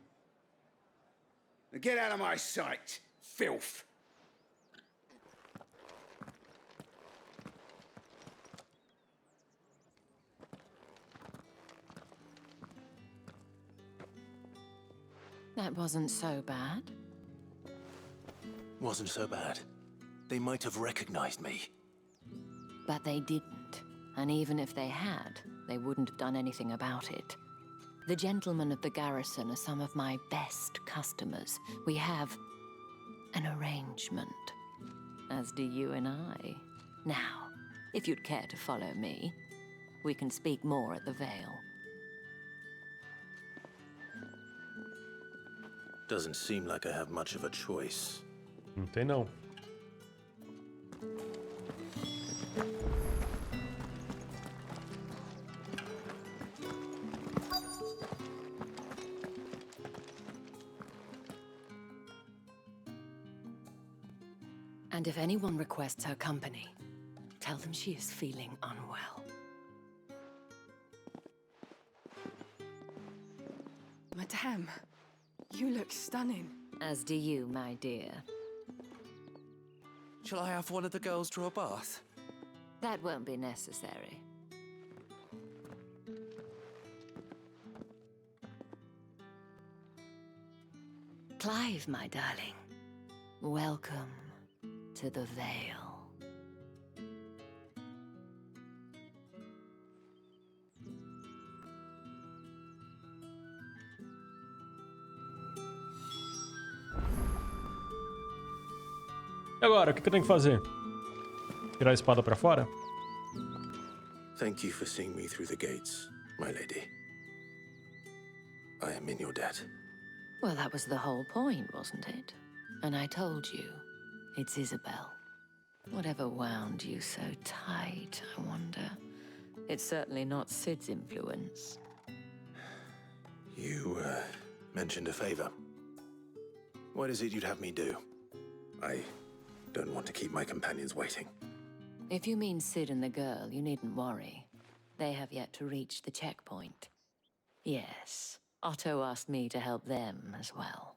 Now get out of my sight, filth. That wasn't so bad. Wasn't so bad. They might have recognized me. But they didn't. And even if they had, they wouldn't have done anything about it. The gentlemen of the garrison are some of my best customers. We have an arrangement, as do you and I. Now, if you'd care to follow me, we can speak more at the Vale. Doesn't seem like I have much of a choice. Não tem não. And if anyone requests her company, tell them she is feeling unwell. Madame, you look stunning. As do you, my dear. Shall I have one of the girls draw a bath? That won't be necessary. Clive, my darling. Welcome to the Vale. E agora, o que eu tenho que fazer? Tirar a espada pra fora? Thank you for seeing me through the gates, my lady. I am in your debt. Well, that was the whole point, wasn't it? And I told you, it's Isabel. Whatever wound you so tight, I wonder. It's certainly not Sid's influence. You, mentioned a favor. What is it you'd have me do? I don't want to keep my companions waiting. If you mean Sid and the girl, you needn't worry. They have yet to reach the checkpoint. Yes, Otto asked me to help them as well.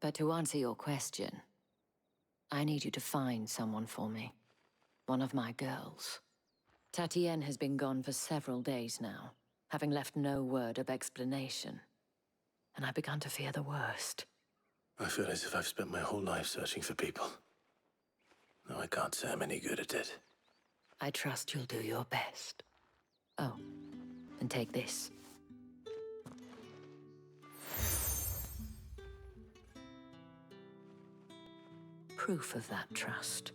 But to answer your question, I need you to find someone for me. One of my girls. Tatienne has been gone for several days now, having left no word of explanation. And I've begun to fear the worst. I feel as if I've spent my whole life searching for people. Though I can't say I'm any good at it. I trust you'll do your best. Oh, and take this. Proof of that trust.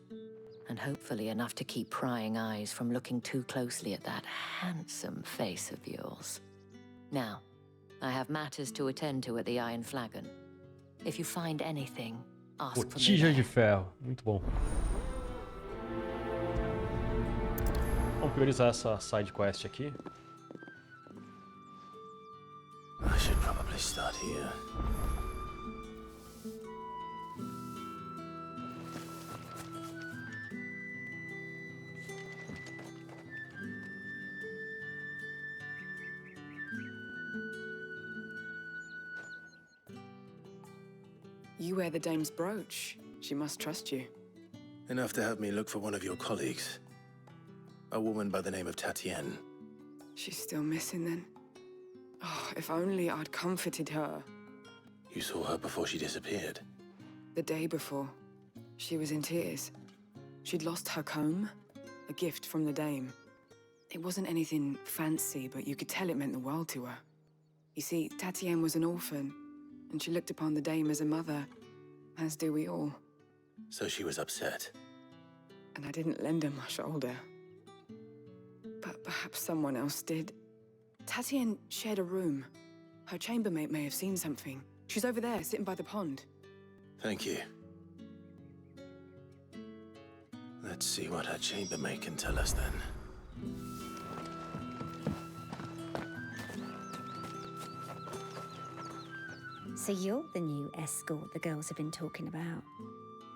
And hopefully enough to keep prying eyes from looking too closely at that handsome face of yours. Now, I have matters to attend to at the Iron Flagon. If you find anything, ask for me. Botija de ferro. Muito bom. Vamos priorizar essa side quest aqui. I should probably start here. You wear the dame's brooch. She must trust you. Enough to have me look for one of your colleagues. A woman by the name of Tatienne. She's still missing then. Oh, if only I'd comforted her. You saw her before she disappeared. The day before. She was in tears. She'd lost her comb, a gift from the dame. It wasn't anything fancy, but you could tell it meant the world to her. You see, Tatienne was an orphan, and she looked upon the dame as a mother, as do we all. So she was upset. And I didn't lend her my shoulder. But perhaps someone else did. Tatienne shared a room. Her chambermaid may have seen something. She's over there, sitting by the pond. Thank you. Let's see what her chambermaid can tell us then. So you're the new escort the girls have been talking about.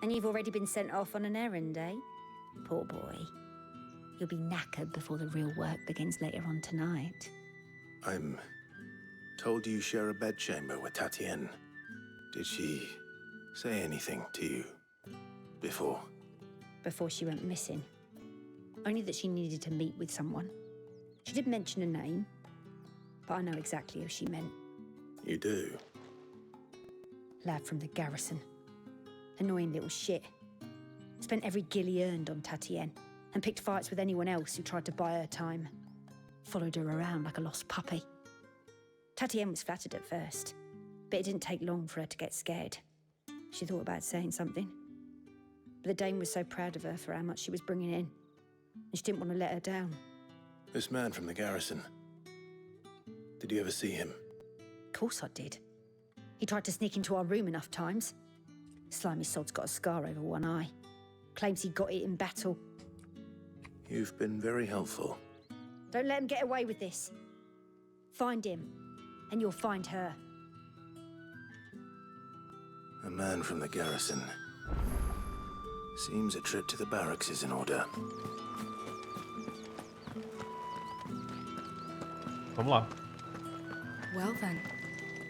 And you've already been sent off on an errand, eh? Poor boy. You'll be knackered before the real work begins later on tonight. I'm told you share a bedchamber with Tatienne. Did she say anything to you before? Before she went missing. Only that she needed to meet with someone. She did mention a name, but I know exactly who she meant. You do? Lad from the garrison. Annoying little shit. Spent every guil he earned on Tatienne, and picked fights with anyone else who tried to buy her time. Followed her around like a lost puppy. Tatienne was flattered at first, but it didn't take long for her to get scared. She thought about saying something. But the dame was so proud of her for how much she was bringing in, and she didn't want to let her down. This man from the garrison. Did you ever see him? Of course I did. He tried to sneak into our room enough times. Slimy sod's got a scar over one eye. Claims he got it in battle. You've been very helpful. Don't let him get away with this. Find him, and you'll find her. A man from the garrison. Seems a trip to the barracks is in order. Vamos lá. Well then,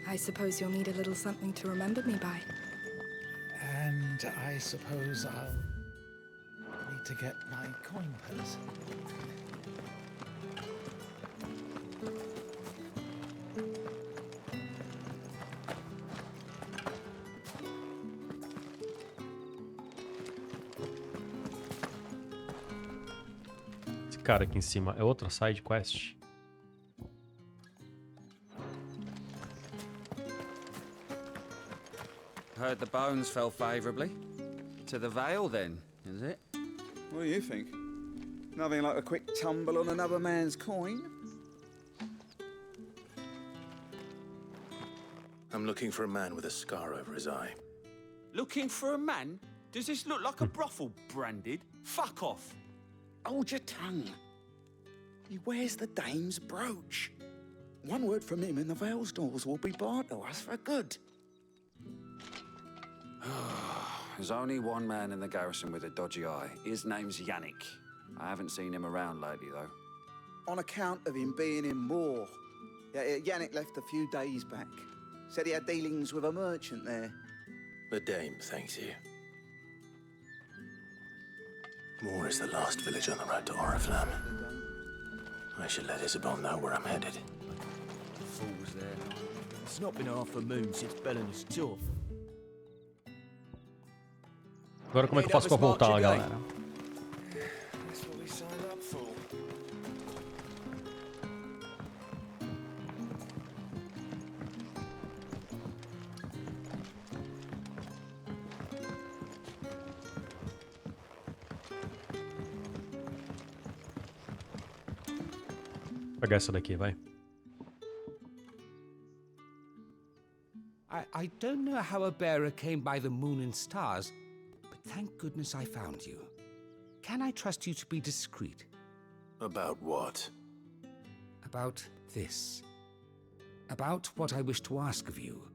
I suppose you'll need a little something to remember me by. And I suppose I'll need to to get my coin purse. Esse cara aqui em cima é outra side quest? Heard the bones fell favourably. To the Vale, then, is it? What do you think? Nothing like a quick tumble on another man's coin? I'm looking for a man with a scar over his eye. Looking for a man? Does this look like a brothel, Branded? Fuck off! Hold your tongue. He wears the dame's brooch. One word from him and the Vale's doors will be barred to us for good. There's only one man in the garrison with a dodgy eye. His name's Yannick. I haven't seen him around lately, though. On account of him being in war. Yannick left a few days back. Said he had dealings with a merchant there. The dame thanks you. Moor is the last village on the road to Oriflamme. I should let Isabel know where I'm headed. Fools there. It's not been half a moon since Bellen's tough. Agora como é que eu faço pra voltar, galera? That's what we signed up for. Vou pegar essa daqui, vai. I don't know how a bearer came by the moon and stars, but thank goodness I found you. Can I trust you to be discreet? About what? About this. About what I wish to ask of you.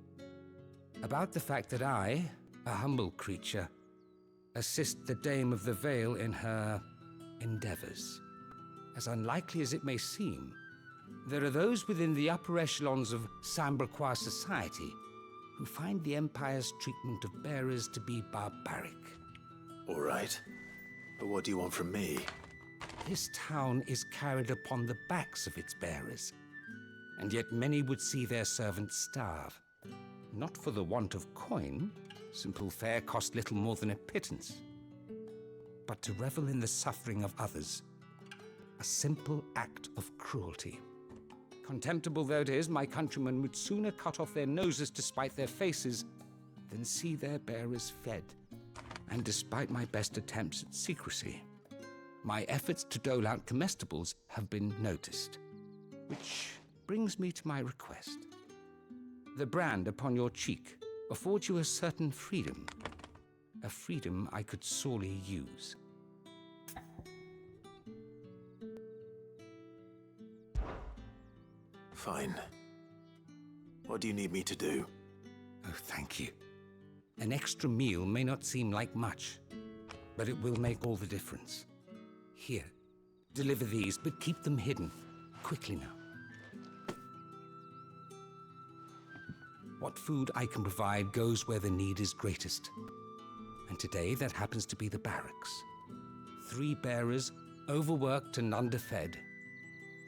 About the fact that I, a humble creature, assist the Dame of the Vale in her endeavors. As unlikely as it may seem, there are those within the upper echelons of Samberquois society who find the Empire's treatment of bearers to be barbaric. All right. But what do you want from me? This town is carried upon the backs of its bearers, and yet many would see their servants starve. Not for the want of coin, simple fare cost little more than a pittance, but to revel in the suffering of others, a simple act of cruelty. Contemptible though it is, my countrymen would sooner cut off their noses to spite their faces than see their bearers fed. And despite my best attempts at secrecy, my efforts to dole out comestibles have been noticed. Which brings me to my request. The brand upon your cheek affords you a certain freedom. A freedom I could sorely use. Fine. What do you need me to do? Oh, thank you. An extra meal may not seem like much, but it will make all the difference. Here, deliver these, but keep them hidden. Quickly now. What food I can provide goes where the need is greatest. And today, that happens to be the barracks. 3 bearers, overworked and underfed,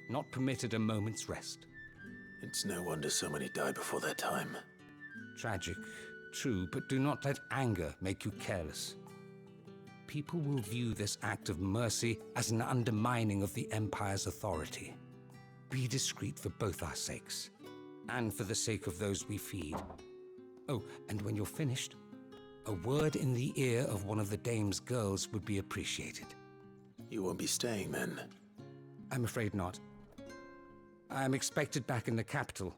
not permitted a moment's rest. It's no wonder so many die before their time. Tragic, true, but do not let anger make you careless. People will view this act of mercy as an undermining of the Empire's authority. Be discreet for both our sakes, and for the sake of those we feed. Oh, and when you're finished, a word in the ear of one of the Dame's girls would be appreciated. You won't be staying then? I'm afraid not. I am expected back in the capital,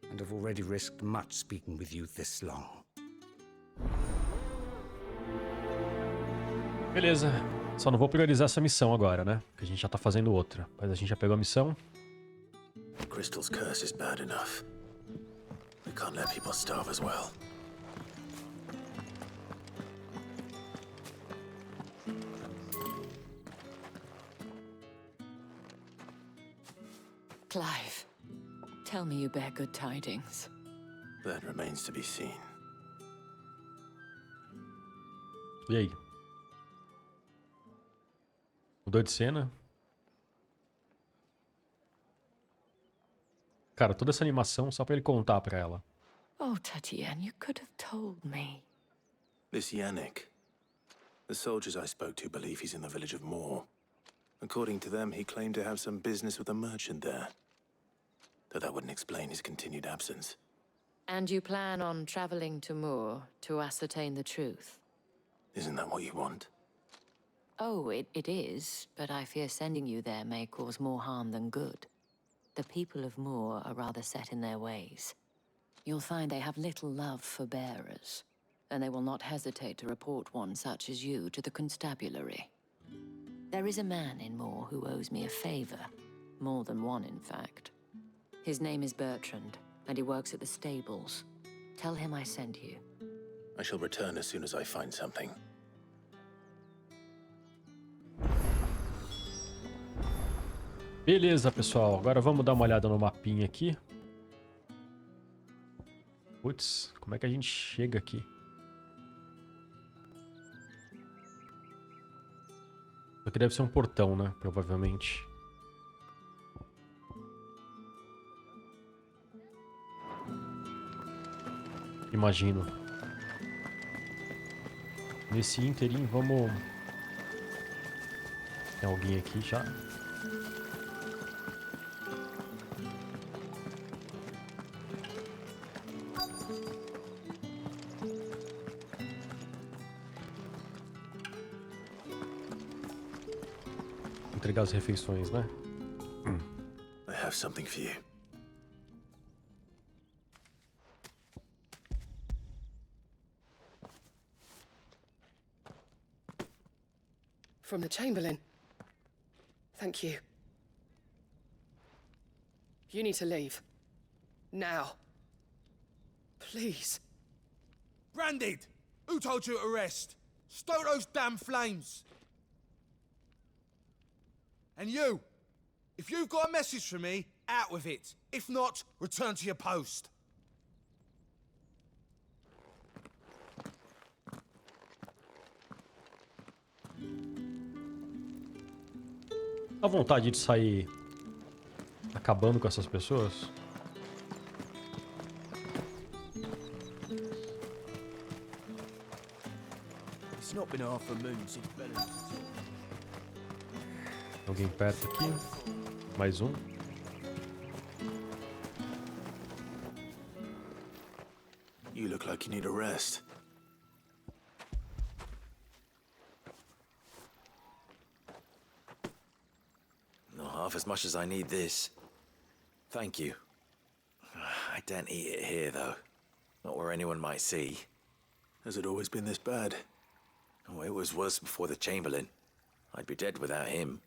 and have already risked much speaking with you this long. Beleza. Só não vou priorizar essa missão agora, né? Porque a gente já tá fazendo outra. Mas a gente já pegou a missão. Crystal's curse is bad enough. We can't let people starve as well. Clive, tell me you bear good tidings. That remains to be seen. E aí? Mudou de cena. Cara, toda essa animação só pra ele contar pra ela. Oh, Tatiana, you could have told me. This Yannick. The soldiers I spoke to believe he's in the village of Moor. According to them, he claimed to have some business with a merchant there. Though that wouldn't explain his continued absence. And you plan on traveling to Moor to ascertain the truth? Isn't that what you want? Oh, it is, but I fear sending you there may cause more harm than good. The people of Moor are rather set in their ways. You'll find they have little love for bearers, and they will not hesitate to report one such as you to the constabulary. There is a man in Moor who owes me a favor. More than one, in fact. His name is Bertrand, and he works at the stables. Tell him I sent you. I shall return as soon as I find something. Beleza, pessoal. Agora vamos dar uma olhada no mapinha aqui. Putz, como é que a gente chega aqui? Isso aqui deve ser um portão, né? Provavelmente. Imagino. Nesse ínterim, vamos... Tem alguém aqui já? Entregar as refeições, né? I have something for you. From the Chamberlain. Thank you. You need to leave. Now. Please. Branded! Who told you to rest? Stoke those damn flames! And you! If you've got a message for me, out with it. If not, return to your post. Dá vontade de sair acabando com essas pessoas? It's not been half a moon since Bellin. Alguém perto aqui? Mais um. You look like you need a rest. Not half as much as I need this. Thank you. I don't eat it here, though. Not where anyone might see. Has it always been this bad? Oh, it was worse before the Chamberlain. I'd be dead without him.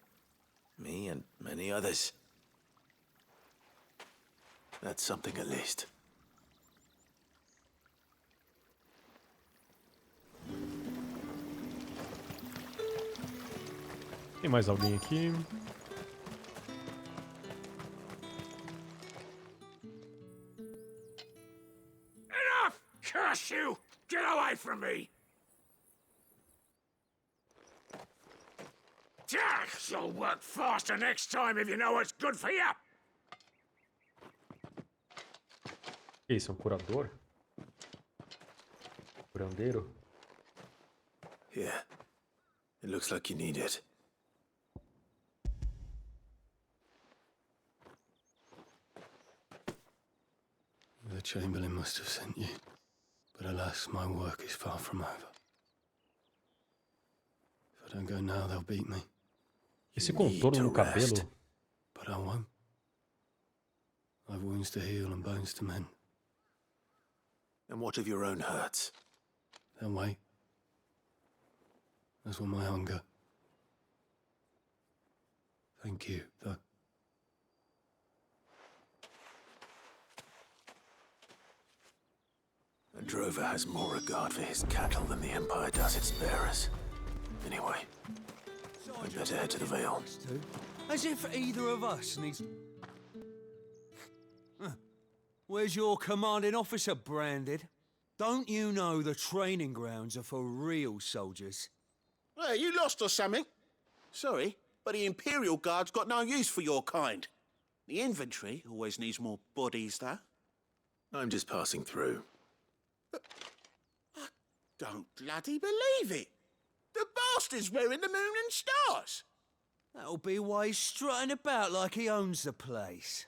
Me and many others. That's something at least. Tem mais alguém aqui? Enough! Curse you! Get away from me! You'll work faster next time if you know what's good for you! Esse é um curador? Curandeiro? Yeah. It looks like you need it. The Chamberlain must have sent you. But alas, my work is far from over. If I don't go now, they'll beat me. Esse contorno no cabelo. But I won't. I've wounds to heal and bones to mend. And what of your own hurts? They'll wait. As will my hunger. Thank you, though. A drover has more regard for his cattle than the Empire does its bearers. Anyway, I'd better head to the Vale. As if either of us needs... Where's your commanding officer, Branded? Don't you know the training grounds are for real soldiers? Well, you lost or something? Sorry, but the Imperial Guard's got no use for your kind. The infantry always needs more bodies, though. I'm just passing through. I don't bloody believe it. The bastard's wearing the moon and stars. That'll be why he's strutting about like he owns the place.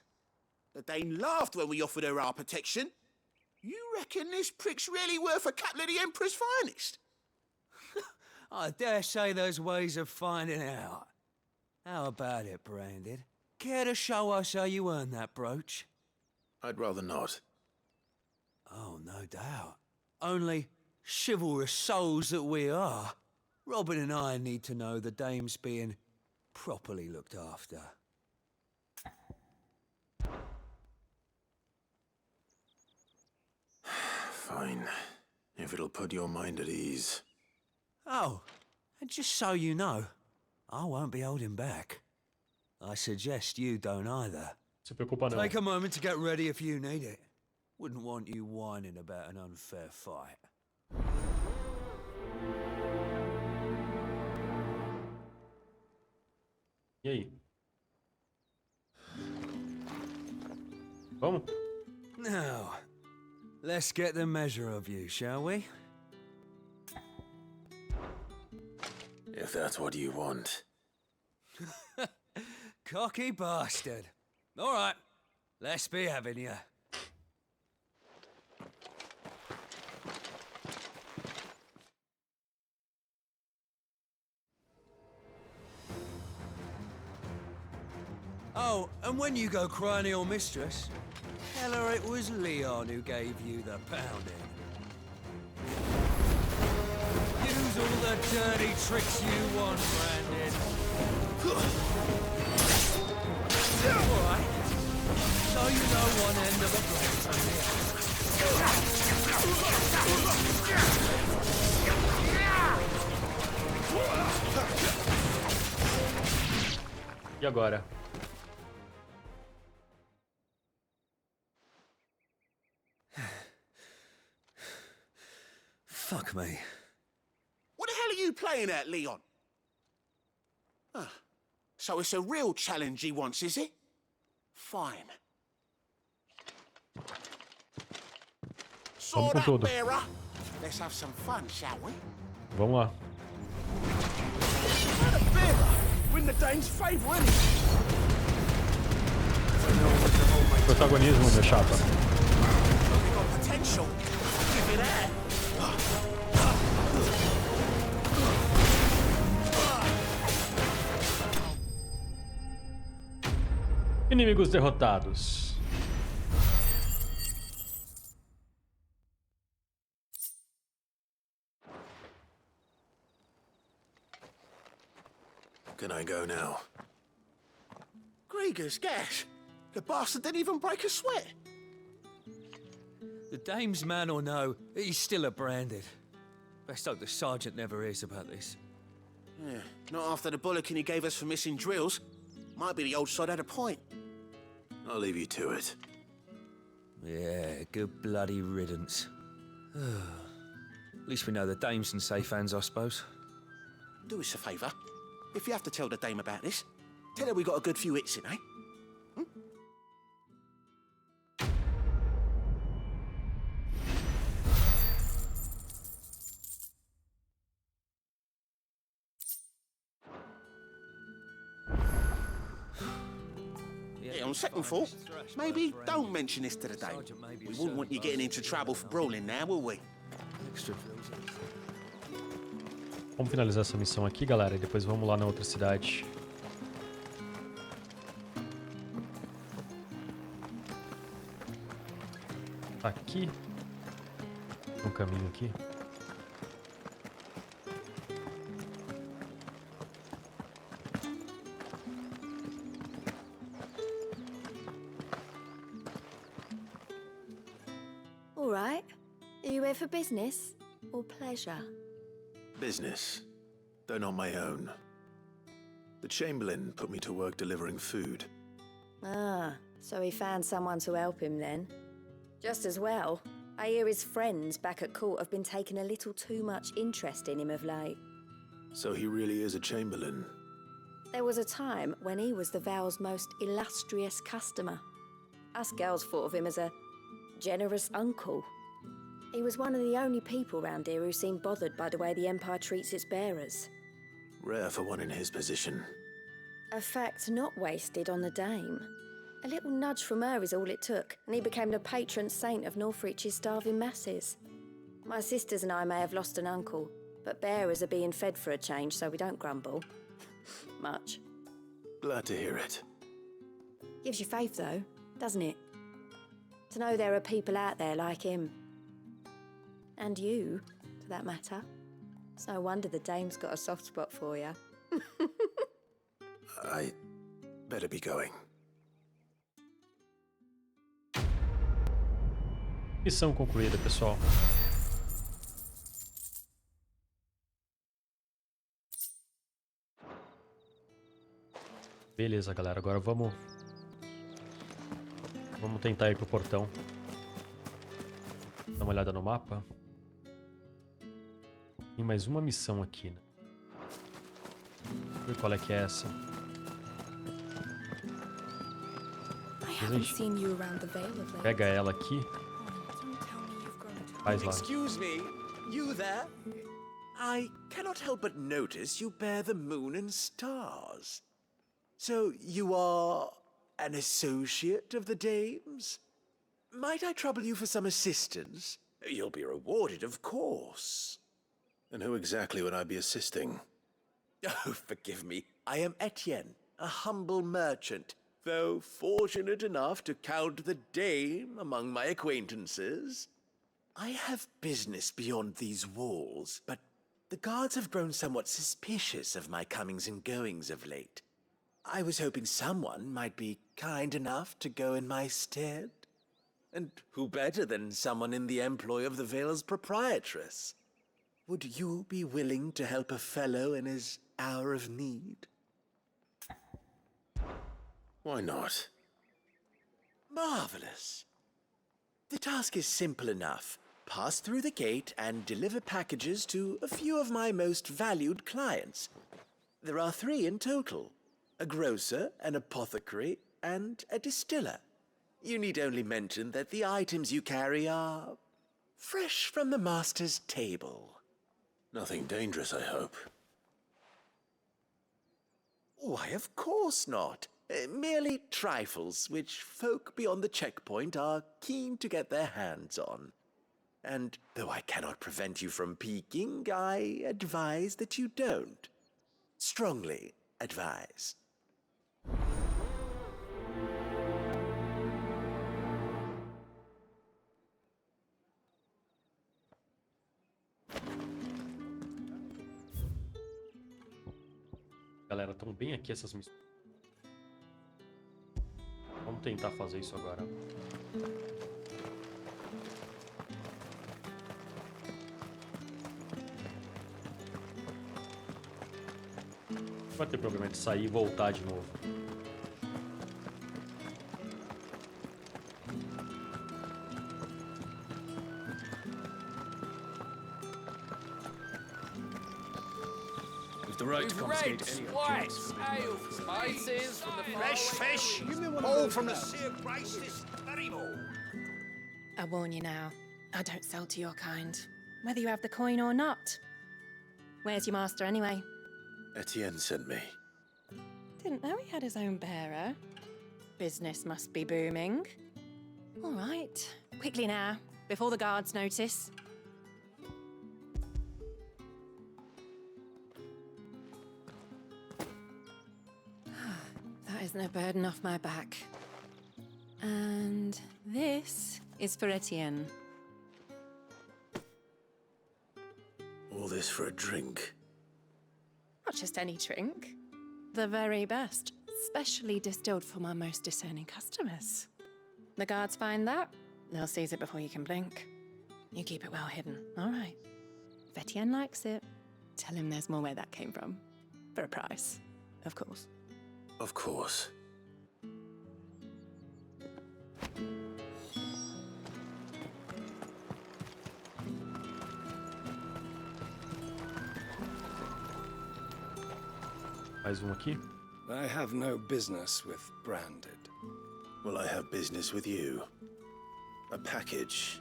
The Dane laughed when we offered her our protection. You reckon this prick's really worth a couple of the Emperor's finest? I dare say there's ways of finding out. How about it, Branded? Care to show us how you earned that brooch? I'd rather not. Oh, no doubt. Only chivalrous souls that we are, Robin and I need to know the dame's being properly looked after. Fine. If it'll put your mind at ease. Oh, and just so you know, I won't be holding back. I suggest you don't either. Se preocupa não. Take a moment to get ready if you need it. Wouldn't want you whining about an unfair fight. E aí? Vamos? Now, let's get the measure of you, shall we? If that's what you want. Cocky bastard. All right, let's be having you. Oh, and when you go crying to your mistress, tell her it was Leon who gave you the pounding. Use all the dirty tricks you want, Brandon. All right. So you know one end of the blade from E agora? Fuck me. What the hell are you playing at, Leon? Ah, so it's a real challenge he wants, is it? Fine. Sword com up, tudo. bearer. Let's have some fun, shall we? Vamos lá. What a bearer! Win the Dane's favour, isn't it? Protagonismo, meu chapa. We've got potential. Give it that. Inimigos derrotados. Can I go now? Grieger's gas. The bastard didn't even break a sweat. The dame's man or no, he's still a Branded. Best hope the sergeant never hears about this. Yeah, not after the bollocking he gave us for missing drills. Might be the old sod had a point. I'll leave you to it. Yeah, good bloody riddance. At least we know the dame's in safe hands, I suppose. Do us a favour. If you have to tell the dame about this, tell her we got a good few hits in, eh? Yeah, on second thought, maybe don't mention this to the dame. We wouldn't want you getting into trouble for brawling now, will we? Vamos finalizar essa missão aqui, galera, e depois vamos lá na outra cidade. Aqui. Um caminho aqui. All right. Are you here for business or pleasure? Business, though not my own. The Chamberlain put me to work delivering food. Ah, so he found someone to help him then. Just as well. I hear his friends back at court have been taking a little too much interest in him of late. So he really is a Chamberlain. There was a time when he was the Val's most illustrious customer. Us girls thought of him as a generous uncle. He was one of the only people round here who seemed bothered by the way the Empire treats its bearers. Rare for one in his position. A fact not wasted on the Dame. A little nudge from her is all it took, and he became the patron saint of Northreach's starving masses. My sisters and I may have lost an uncle, but bearers are being fed for a change, so we don't grumble. Much. Glad to hear it. Gives you faith, though, doesn't it? To know there are people out there like him. And you, for that matter. It's no wonder the Dame's got a soft spot for you. I better be going. Missão concluída, pessoal. Beleza, galera. Agora vamos tentar ir pro portão. Dá uma olhada no mapa. Tem mais uma missão aqui, né? Vamos ver qual é que é essa. Pega ela aqui. Faz lá. Excuse me, you there? I cannot help but notice you bear the moon and stars. So you are an associate of the Dame's? Might I trouble you for some assistance? You'll be rewarded, of course. And who exactly would I be assisting? Oh, forgive me. I am Etienne, a humble merchant, though fortunate enough to count the Dame among my acquaintances. I have business beyond these walls, but the guards have grown somewhat suspicious of my comings and goings of late. I was hoping someone might be kind enough to go in my stead. And who better than someone in the employ of the Vale's proprietress? Would you be willing to help a fellow in his hour of need? Why not? Marvelous. The task is simple enough. Pass through the gate and deliver packages to a few of my most valued clients. There are 3 in total. A grocer, an apothecary, and a distiller. You need only mention that the items you carry are fresh from the master's table. Nothing dangerous, I hope. Why, of course not. Merely trifles which folk beyond the checkpoint are keen to get their hands on. And though I cannot prevent you from peeking, I advise that you don't. Strongly advise. Galera, estão bem aqui essas missões. Vamos tentar fazer isso agora. Não vai ter problema de sair e voltar de novo. The right to confiscate any whites, ale, spices from the fresh fish, all from the sea of Christ this very morning. I warn you now, I don't sell to your kind, whether you have the coin or not. Where's your master anyway? Etienne sent me. Didn't know he had his own bearer. Business must be booming. All right, quickly now, before the guards notice. That is no burden off my back. And this is for Etienne. All this for a drink. Not just any drink. The very best, specially distilled for my most discerning customers. The guards find that, they'll seize it before you can blink. You keep it well hidden, all right? If Etienne likes it, tell him there's more where that came from. For a price, of course. Of course. Mais um aqui. I have no business with Branded. Well, I have business with you. A package,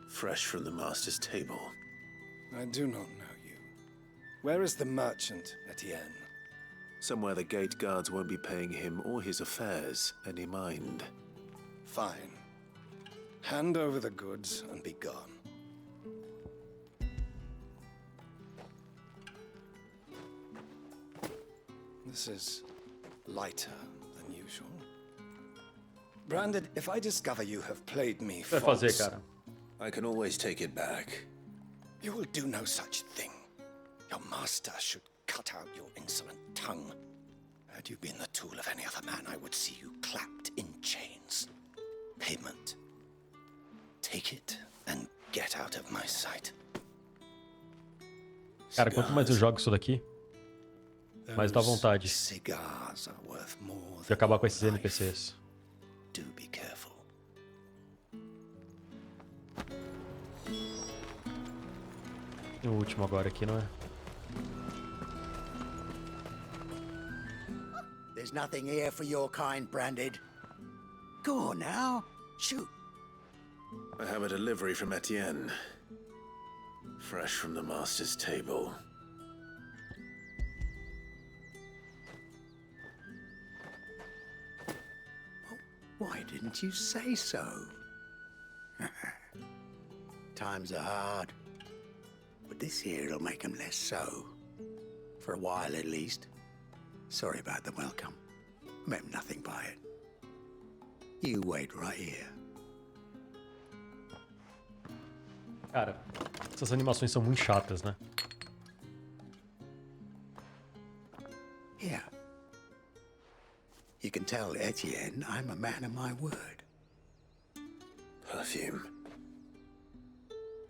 fresh from the master's table. I do not know you. Where is the merchant, Etienne? Somewhere the gate guards won't be paying him or his affairs any mind. Fine. Hand over the goods and be gone. This is lighter than usual. Branded, if I discover you have played me Vai fazer, false, cara. I can always take it back. you will do no such thing. Your master should cut out your insolent tongue. Had you been the tool of any other man, I would see you clapped in chains. Payment. Take it and get out of my sight. Cara, quanto mais eu jogo isso daqui, mais dá vontade Cigars are worth more de acabar com esses NPCs. Do be careful. E o último agora aqui, não é? There's nothing here for your kind, Branded. Go on now. Shoot. I have a delivery from Etienne. Fresh from the master's table. Why didn't you say so? Times are hard. But this here'll make 'em less so. For a while, at least. Sorry about the welcome. Meant nothing by it. You wait right here. Cara, essas animações são muito chatas, né? Here. You can tell Etienne I'm a man of my word. Perfume.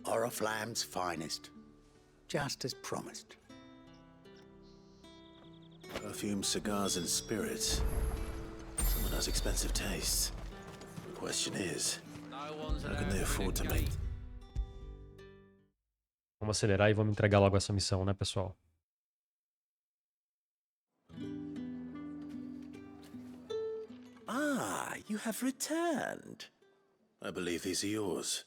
Oriflamme's finest. Just as promised. Perfume, cigars, and spirits. Someone has expensive tastes. The question is, how can they afford to make... Vamos acelerar e vamos entregar logo essa missão, né, pessoal? Ah, you have returned. I believe these are yours.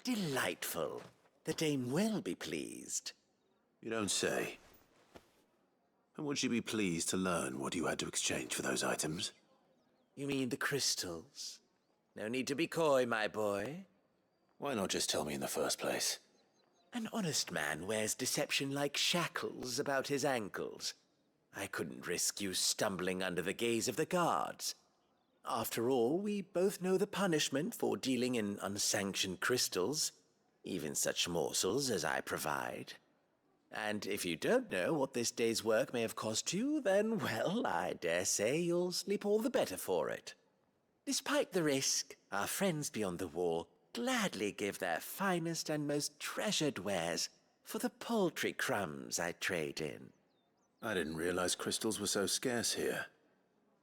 Delightful. The dame will be pleased. You don't say. And would she be pleased to learn what you had to exchange for those items? You mean the crystals? No need to be coy, my boy. Why not just tell me in the first place? An honest man wears deception like shackles about his ankles. I couldn't risk you stumbling under the gaze of the guards. After all, we both know the punishment for dealing in unsanctioned crystals, even such morsels as I provide. And if you don't know what this day's work may have cost you, then, well, I dare say you'll sleep all the better for it. Despite the risk, our friends beyond the wall gladly give their finest and most treasured wares for the paltry crumbs I trade in. I didn't realize crystals were so scarce here.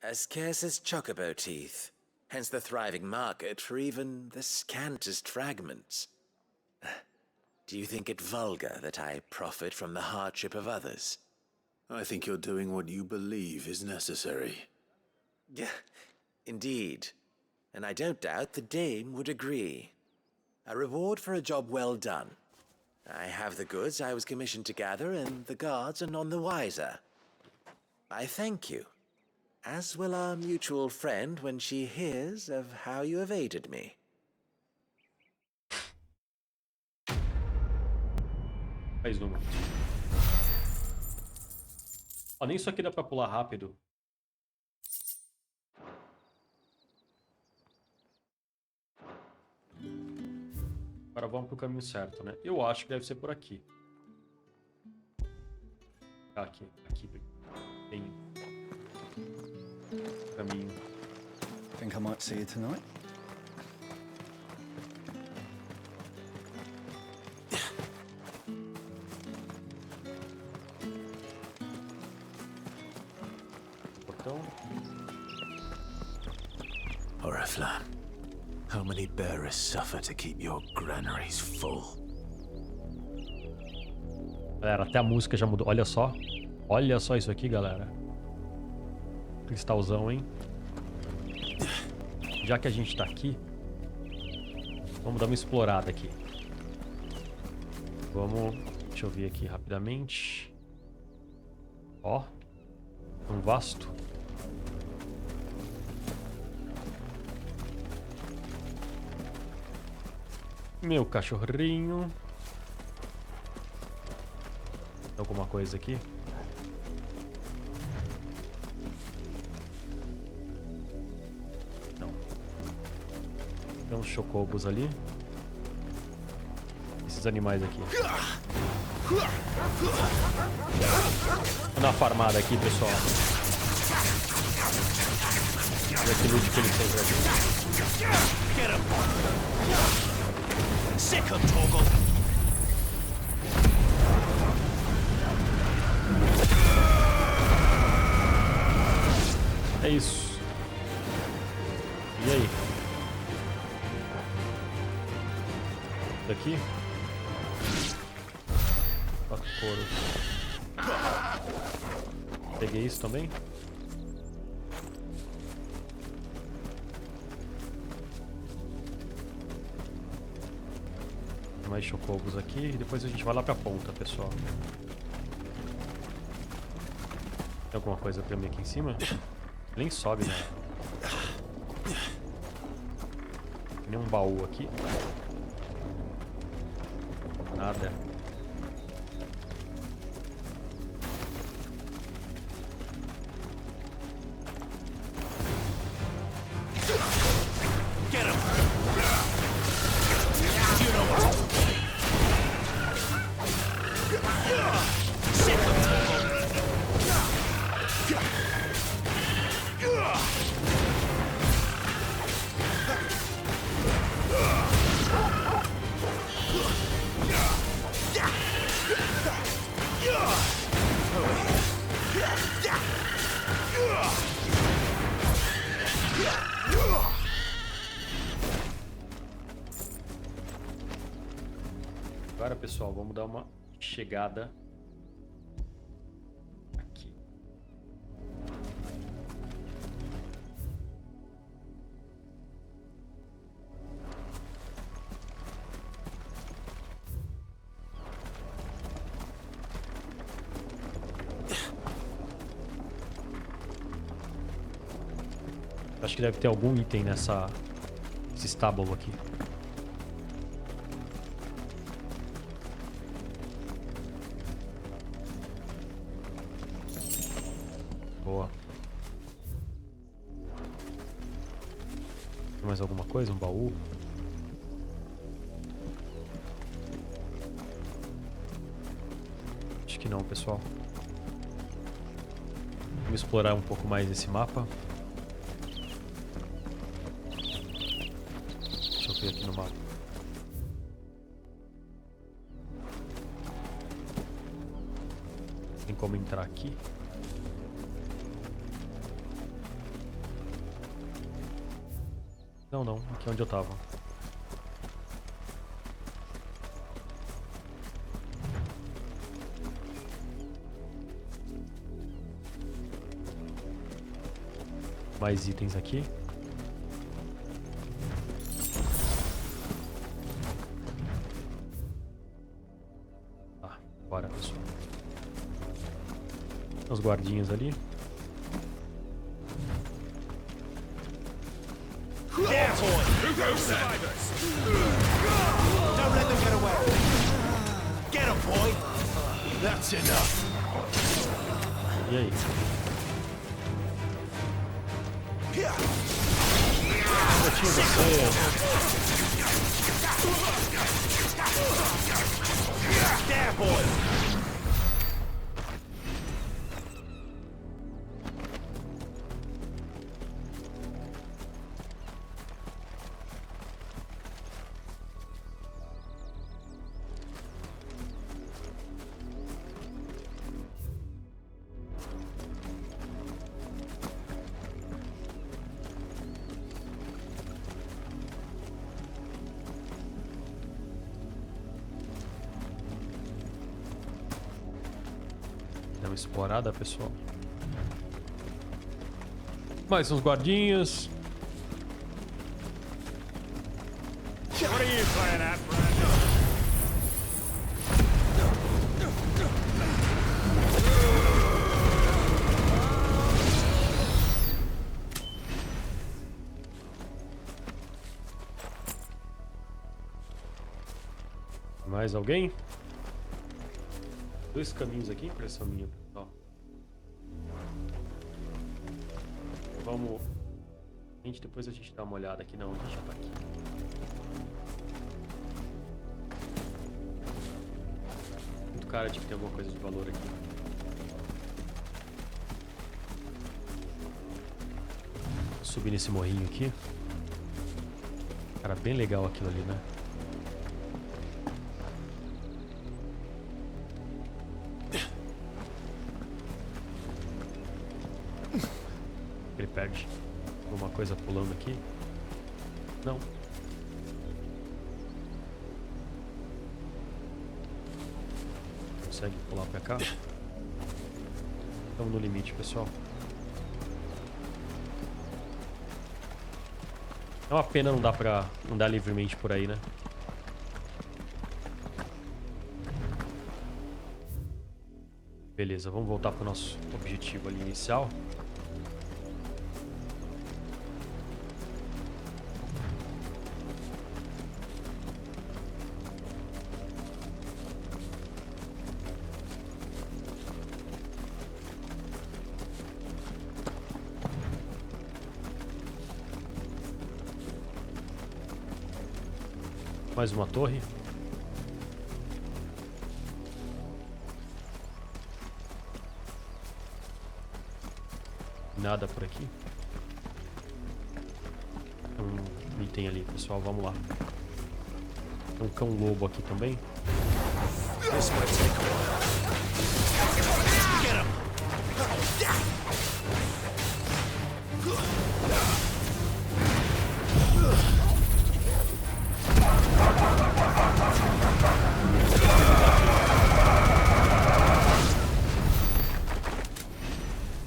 As scarce as chocobo teeth, hence the thriving market for even the scantest fragments. Do you think it vulgar that I profit from the hardship of others? I think you're doing what you believe is necessary. Yeah, indeed. And I don't doubt the dame would agree. A reward for a job well done. I have the goods I was commissioned to gather, and the guards are none the wiser. I thank you, as will our mutual friend when she hears of how you have aided me. Faz número. Ó, nem isso aqui dá pra pular rápido. Agora vamos pro caminho certo, né? Eu acho que deve ser por aqui. Aqui tem caminho. Think I might see you tonight? Portão. Oriflamme. How many bearers suffer to keep your granaries full? Galera, até a música já mudou. Olha só. Olha só isso aqui, galera. Cristalzão, hein? Já que a gente tá aqui, vamos dar uma explorada aqui. Vamos... Deixa eu ver aqui rapidamente. Ó. Um vasto. Meu cachorrinho. Tem alguma coisa aqui? Não. Tem uns chocobos ali. Esses animais aqui. Vou dar uma farmada aqui, pessoal. Olha que loot que ele fez aqui. É isso. E aí? Daqui? Quatro coros. Peguei isso também? Tem mais chocobos aqui e depois a gente vai lá pra ponta, pessoal. Tem alguma coisa pra mim aqui em cima? Nem sobe, né? Tem nenhum baú aqui. Nada. Agora, pessoal, vamos dar uma chegada aqui. Acho que deve ter algum item nesse estábulo aqui. Boa. Tem mais alguma coisa? Um baú? Acho que não, pessoal. Vamos explorar um pouco mais esse mapa. Deixa eu ver aqui no mapa. Tem como entrar aqui? Não, não. Aqui é onde eu tava. Mais itens aqui. Tá, bora, pessoal. Os guardinhas ali. Who goes survivors? Don't let them get away. Get 'em, boy. That's enough. E aí? Eu tinha There, boy. Dá uma explorada, pessoal. Mais uns guardinhas. What are you playing at, Brandon? Mais alguém? Dois caminhos aqui, impressão minha, pessoal. Vamos... Gente, depois a gente dá uma olhada aqui. Não, a gente já tá aqui. Muito cara de que tem alguma coisa de valor aqui. Vou subir nesse morrinho aqui. Cara, bem legal aquilo ali, né? Ele perde alguma coisa pulando aqui. Não. Consegue pular pra cá? Estamos no limite, pessoal. É uma pena não dá pra andar livremente por aí, né? Beleza, vamos voltar pro nosso objetivo ali inicial. Mais uma torre. Nada por aqui. Um item ali, pessoal. Vamos lá. Tem um cão lobo aqui também.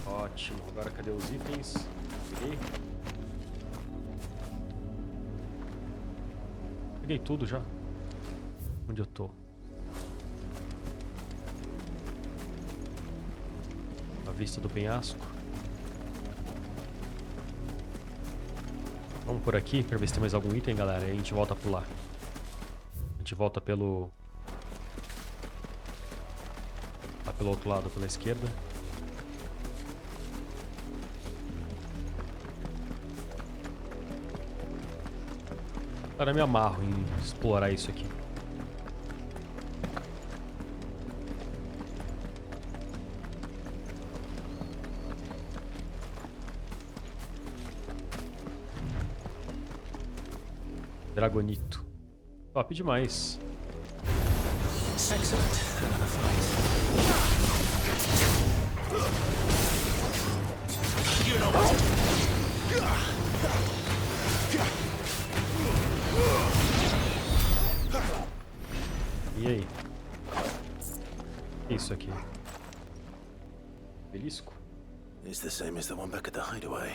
Ótimo. Agora cadê os itens? Peguei. Peguei tudo já. Onde eu tô? A vista do penhasco. Vamos por aqui pra ver se tem mais algum item, galera. Aí a gente volta por lá. A gente volta pelo... lá pelo outro lado, pela esquerda. Agora me amarro em explorar isso aqui. Dragonito. Top demais. Excellent. Another fight. You know what? E aí? Que é isso aqui? Belisco? It's the same as the one back at the hideaway.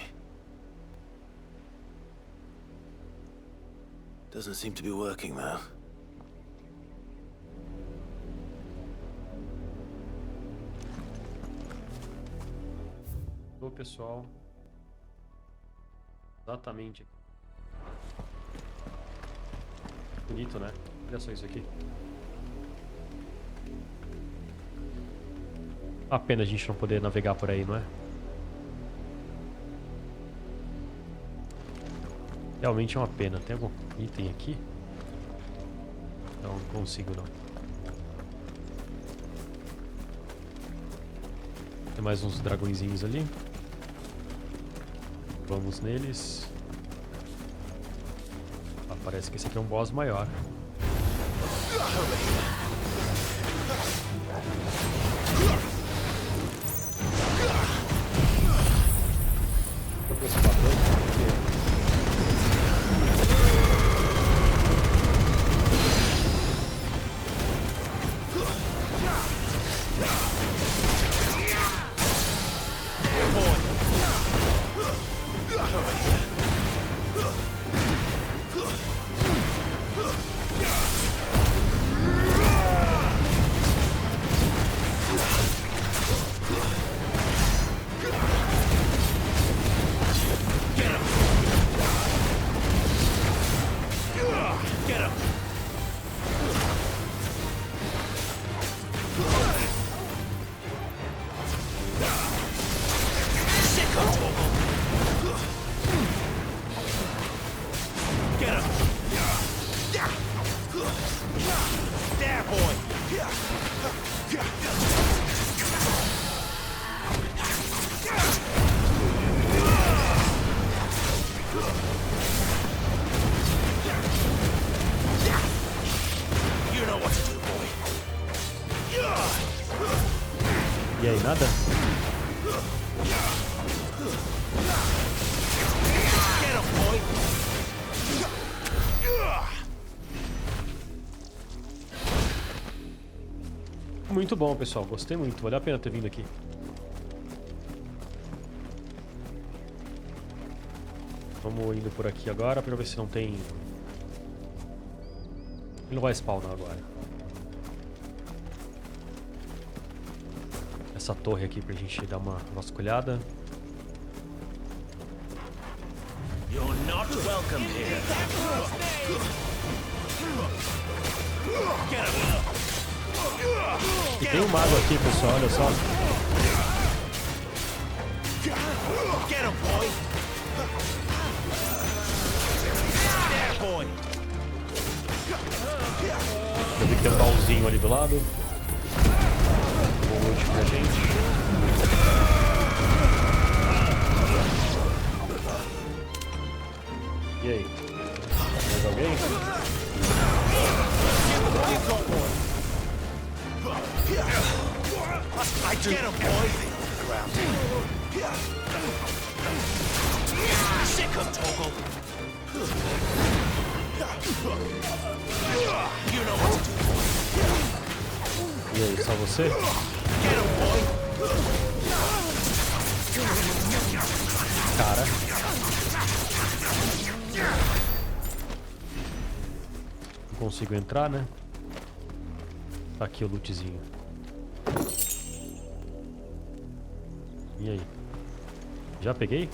Doesn't seem to be working though. Ô, pessoal. Exatamente. Bonito, né? Olha só isso aqui. A pena a gente não poder navegar por aí, não é? Realmente é uma pena. Tem algum item aqui? Não consigo não. Tem mais uns dragõezinhos ali. Vamos neles. Ah, parece que esse aqui é um boss maior. Esse padrão, E aí, nada? Muito bom, pessoal. Gostei muito. Valeu a pena ter vindo aqui. Vamos indo por aqui agora pra ver se não tem... Ele não vai spawnar agora. Essa torre aqui pra gente dar uma vasculhada. You're not welcome here. Get him. E tem um mago aqui, pessoal, olha só. Get him, boy. There, boy. Eu vi que tem um baúzinho ali do lado. Boa noite pra gente. E aí? Mais alguém? I get him, boy. Sick of Toggle. You know what to do. E aí, só você? Get him, boy. Cara. Não consigo entrar, né? Tá aqui o lootzinho. E aí? Já peguei?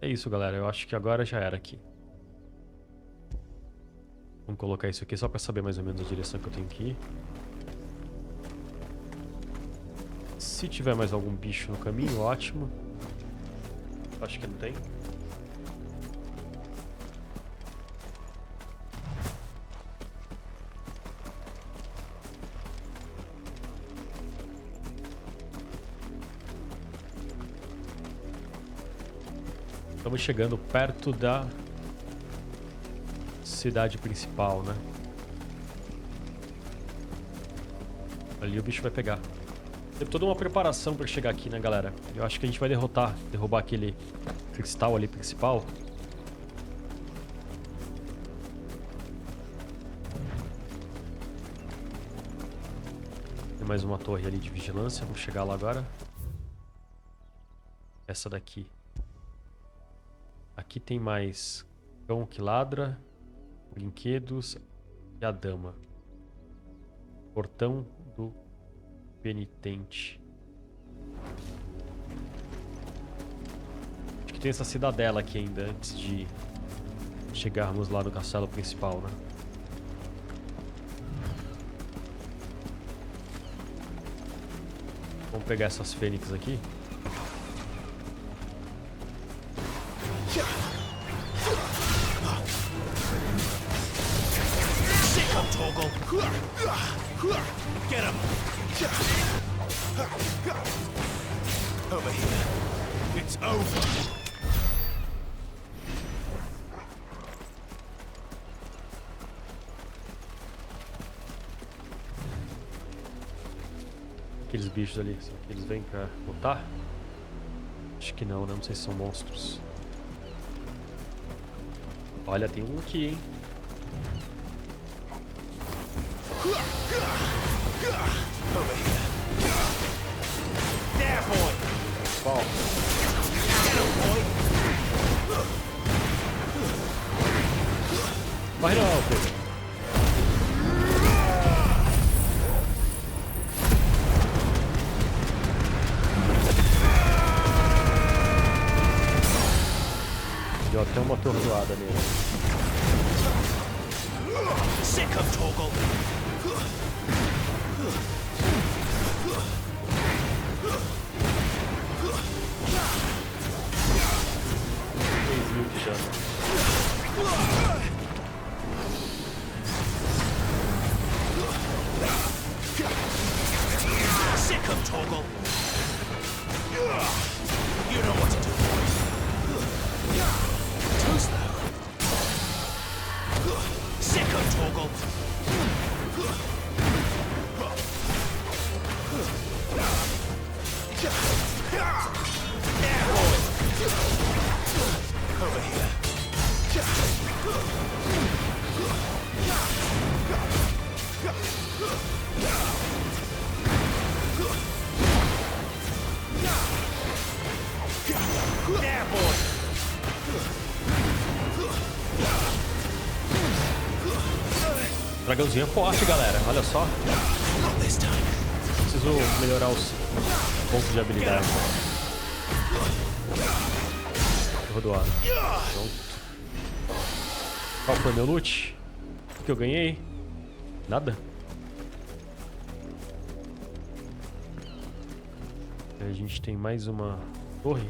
É isso, galera. Eu acho que agora já era aqui. Vamos colocar isso aqui só pra saber mais ou menos a direção que eu tenho que ir. Se tiver mais algum bicho no caminho, ótimo. Acho que não tem. Estamos chegando perto da cidade principal, né? Ali o bicho vai pegar. Teve toda uma preparação para chegar aqui, né, galera? Eu acho que a gente vai derrubar aquele cristal ali principal. Tem mais uma torre ali de vigilância. Vamos chegar lá agora. Essa daqui. Aqui tem mais cão que ladra, brinquedos e a dama. Portão do penitente. Acho que tem essa cidadela aqui ainda antes de chegarmos lá no castelo principal, né? Vamos pegar essas fênix aqui. Sick of Toggle. Get him. Over here. It's over. Aqueles bichos ali, são que eles vêm pra lutar? Acho que não, né? Não sei se são monstros. Olha, tem um aqui, hein? Over here. There, boy. Qual? Get him, boy. Vai não, Pedro. Deu até uma atordoada nele. Sick of Toggle. De chama. Sick of Toggle. You know what to do. Too slow. Sick of Toggle. dragãozinho é forte, galera. Olha só. Preciso melhorar os pontos de habilidade. Eu vou doar. Pronto. Qual foi meu loot? O que eu ganhei? Nada. A gente tem mais uma torre.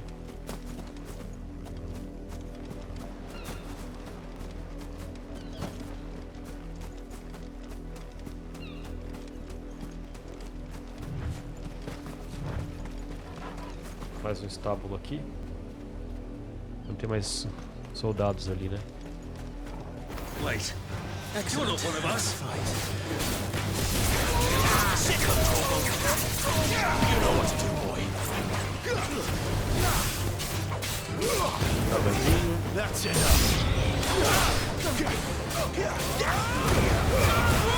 Mais um estábulo aqui. Não tem mais soldados ali, né? Wait. You're not one of us. You know what to do, boy. That's enough.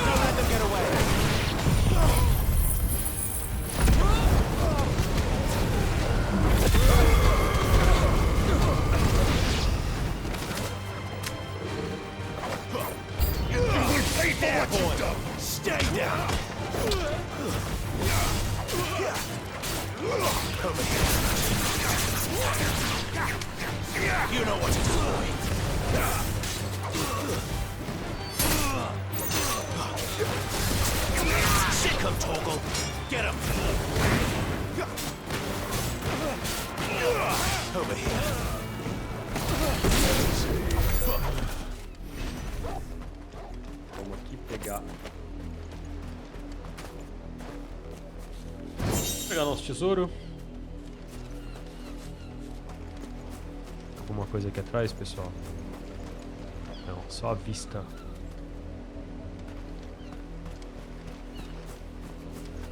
Don't let them get away. There, boy. Stay down. Over here. You know what to do, boy. Sick him, Toggle. Get him. Over here. Vamos aqui pegar. Pegar nosso tesouro. Alguma coisa aqui atrás, pessoal? Não, só a vista.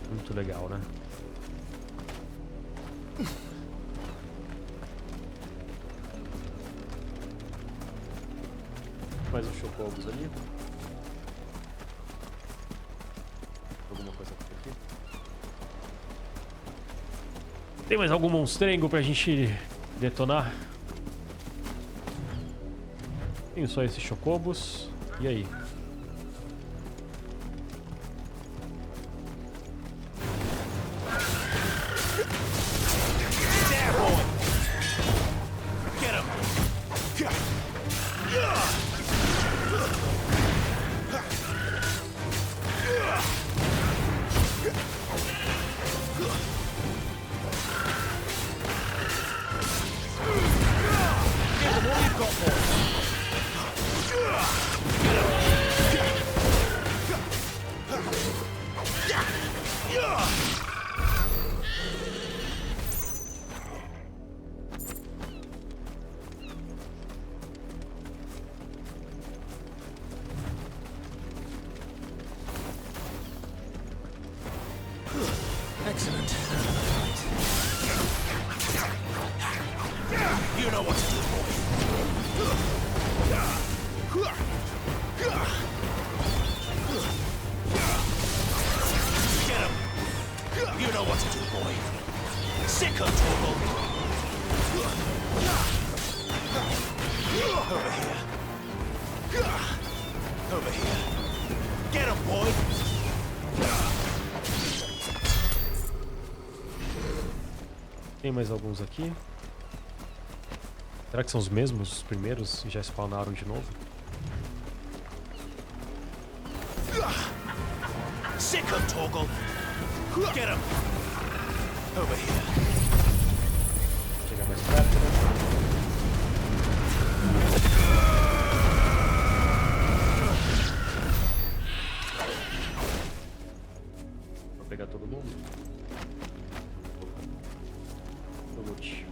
Muito legal, né? Mais um chocobos ali. Alguma coisa por aqui? Tem mais algum monstrengo pra gente detonar? Tenho só esses chocobos. E aí? Excellent. You know what to do, boy. Get him. You know what to do, boy. Sick of trouble. Over here. Over here. Get him, boy. Tem mais alguns aqui. Será que são os mesmos, os primeiros? E já spawnaram de novo? Sick him, Toggle. Get him. Over here. Chegar mais perto, né? Vou pegar todo mundo. Loot.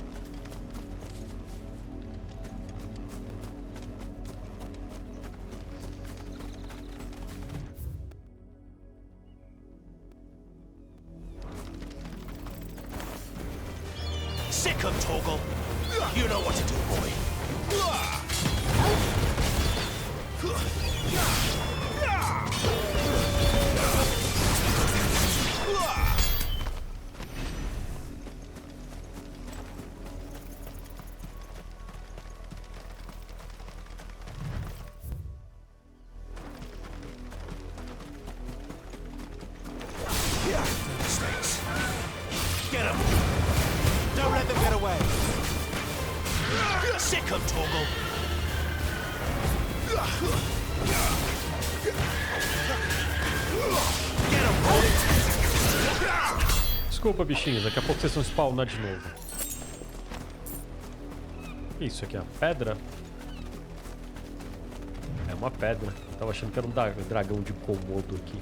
Sick him, Toggle. You know what to do, boy. sick of Toggle. Desculpa, bichinhos. Daqui a pouco vocês vão spawnar de novo. O que é isso aqui? É uma pedra? É uma pedra. Tava achando que era um dragão de Komodo aqui.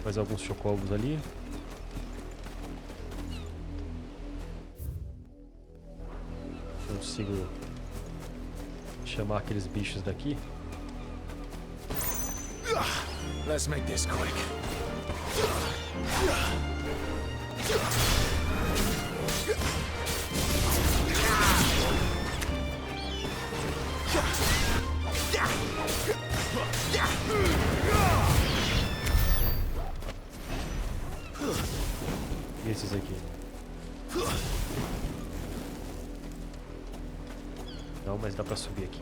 Mais alguns chocobos ali. Consigo chamar aqueles bichos daqui. Let's make this quick. E esses aqui? Não, mas dá pra subir aqui.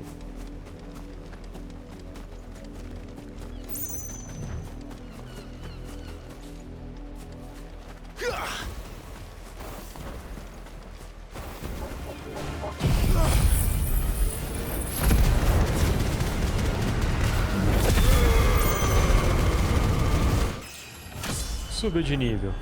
Subiu de nível.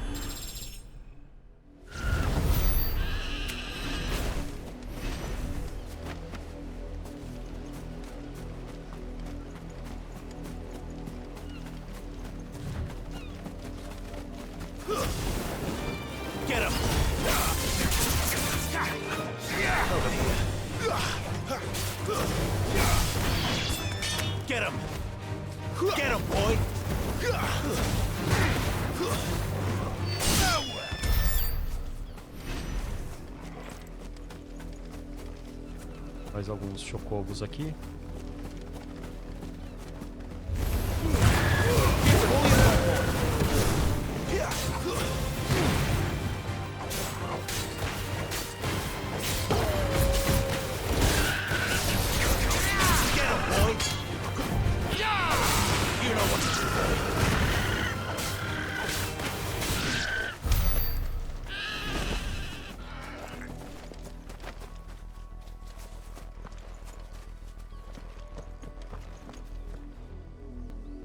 Get him! Get him! Get him, boy! Mais alguns chocobos aqui.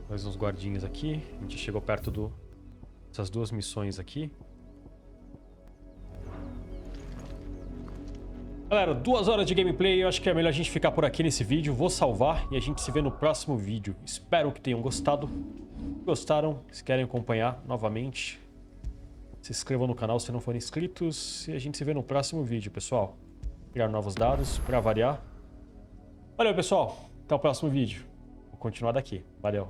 Mais uns guardinhas aqui. A gente chegou perto dessas duas missões aqui. Galera, 2 horas de gameplay. Eu acho que é melhor a gente ficar por aqui nesse vídeo. Vou salvar e a gente se vê no próximo vídeo. Espero que tenham gostado. Se gostaram, se querem acompanhar novamente, se inscrevam no canal se não forem inscritos. E a gente se vê no próximo vídeo, pessoal. Criar novos dados para variar. Valeu, pessoal. Até o próximo vídeo. Vou continuar daqui. Valeu.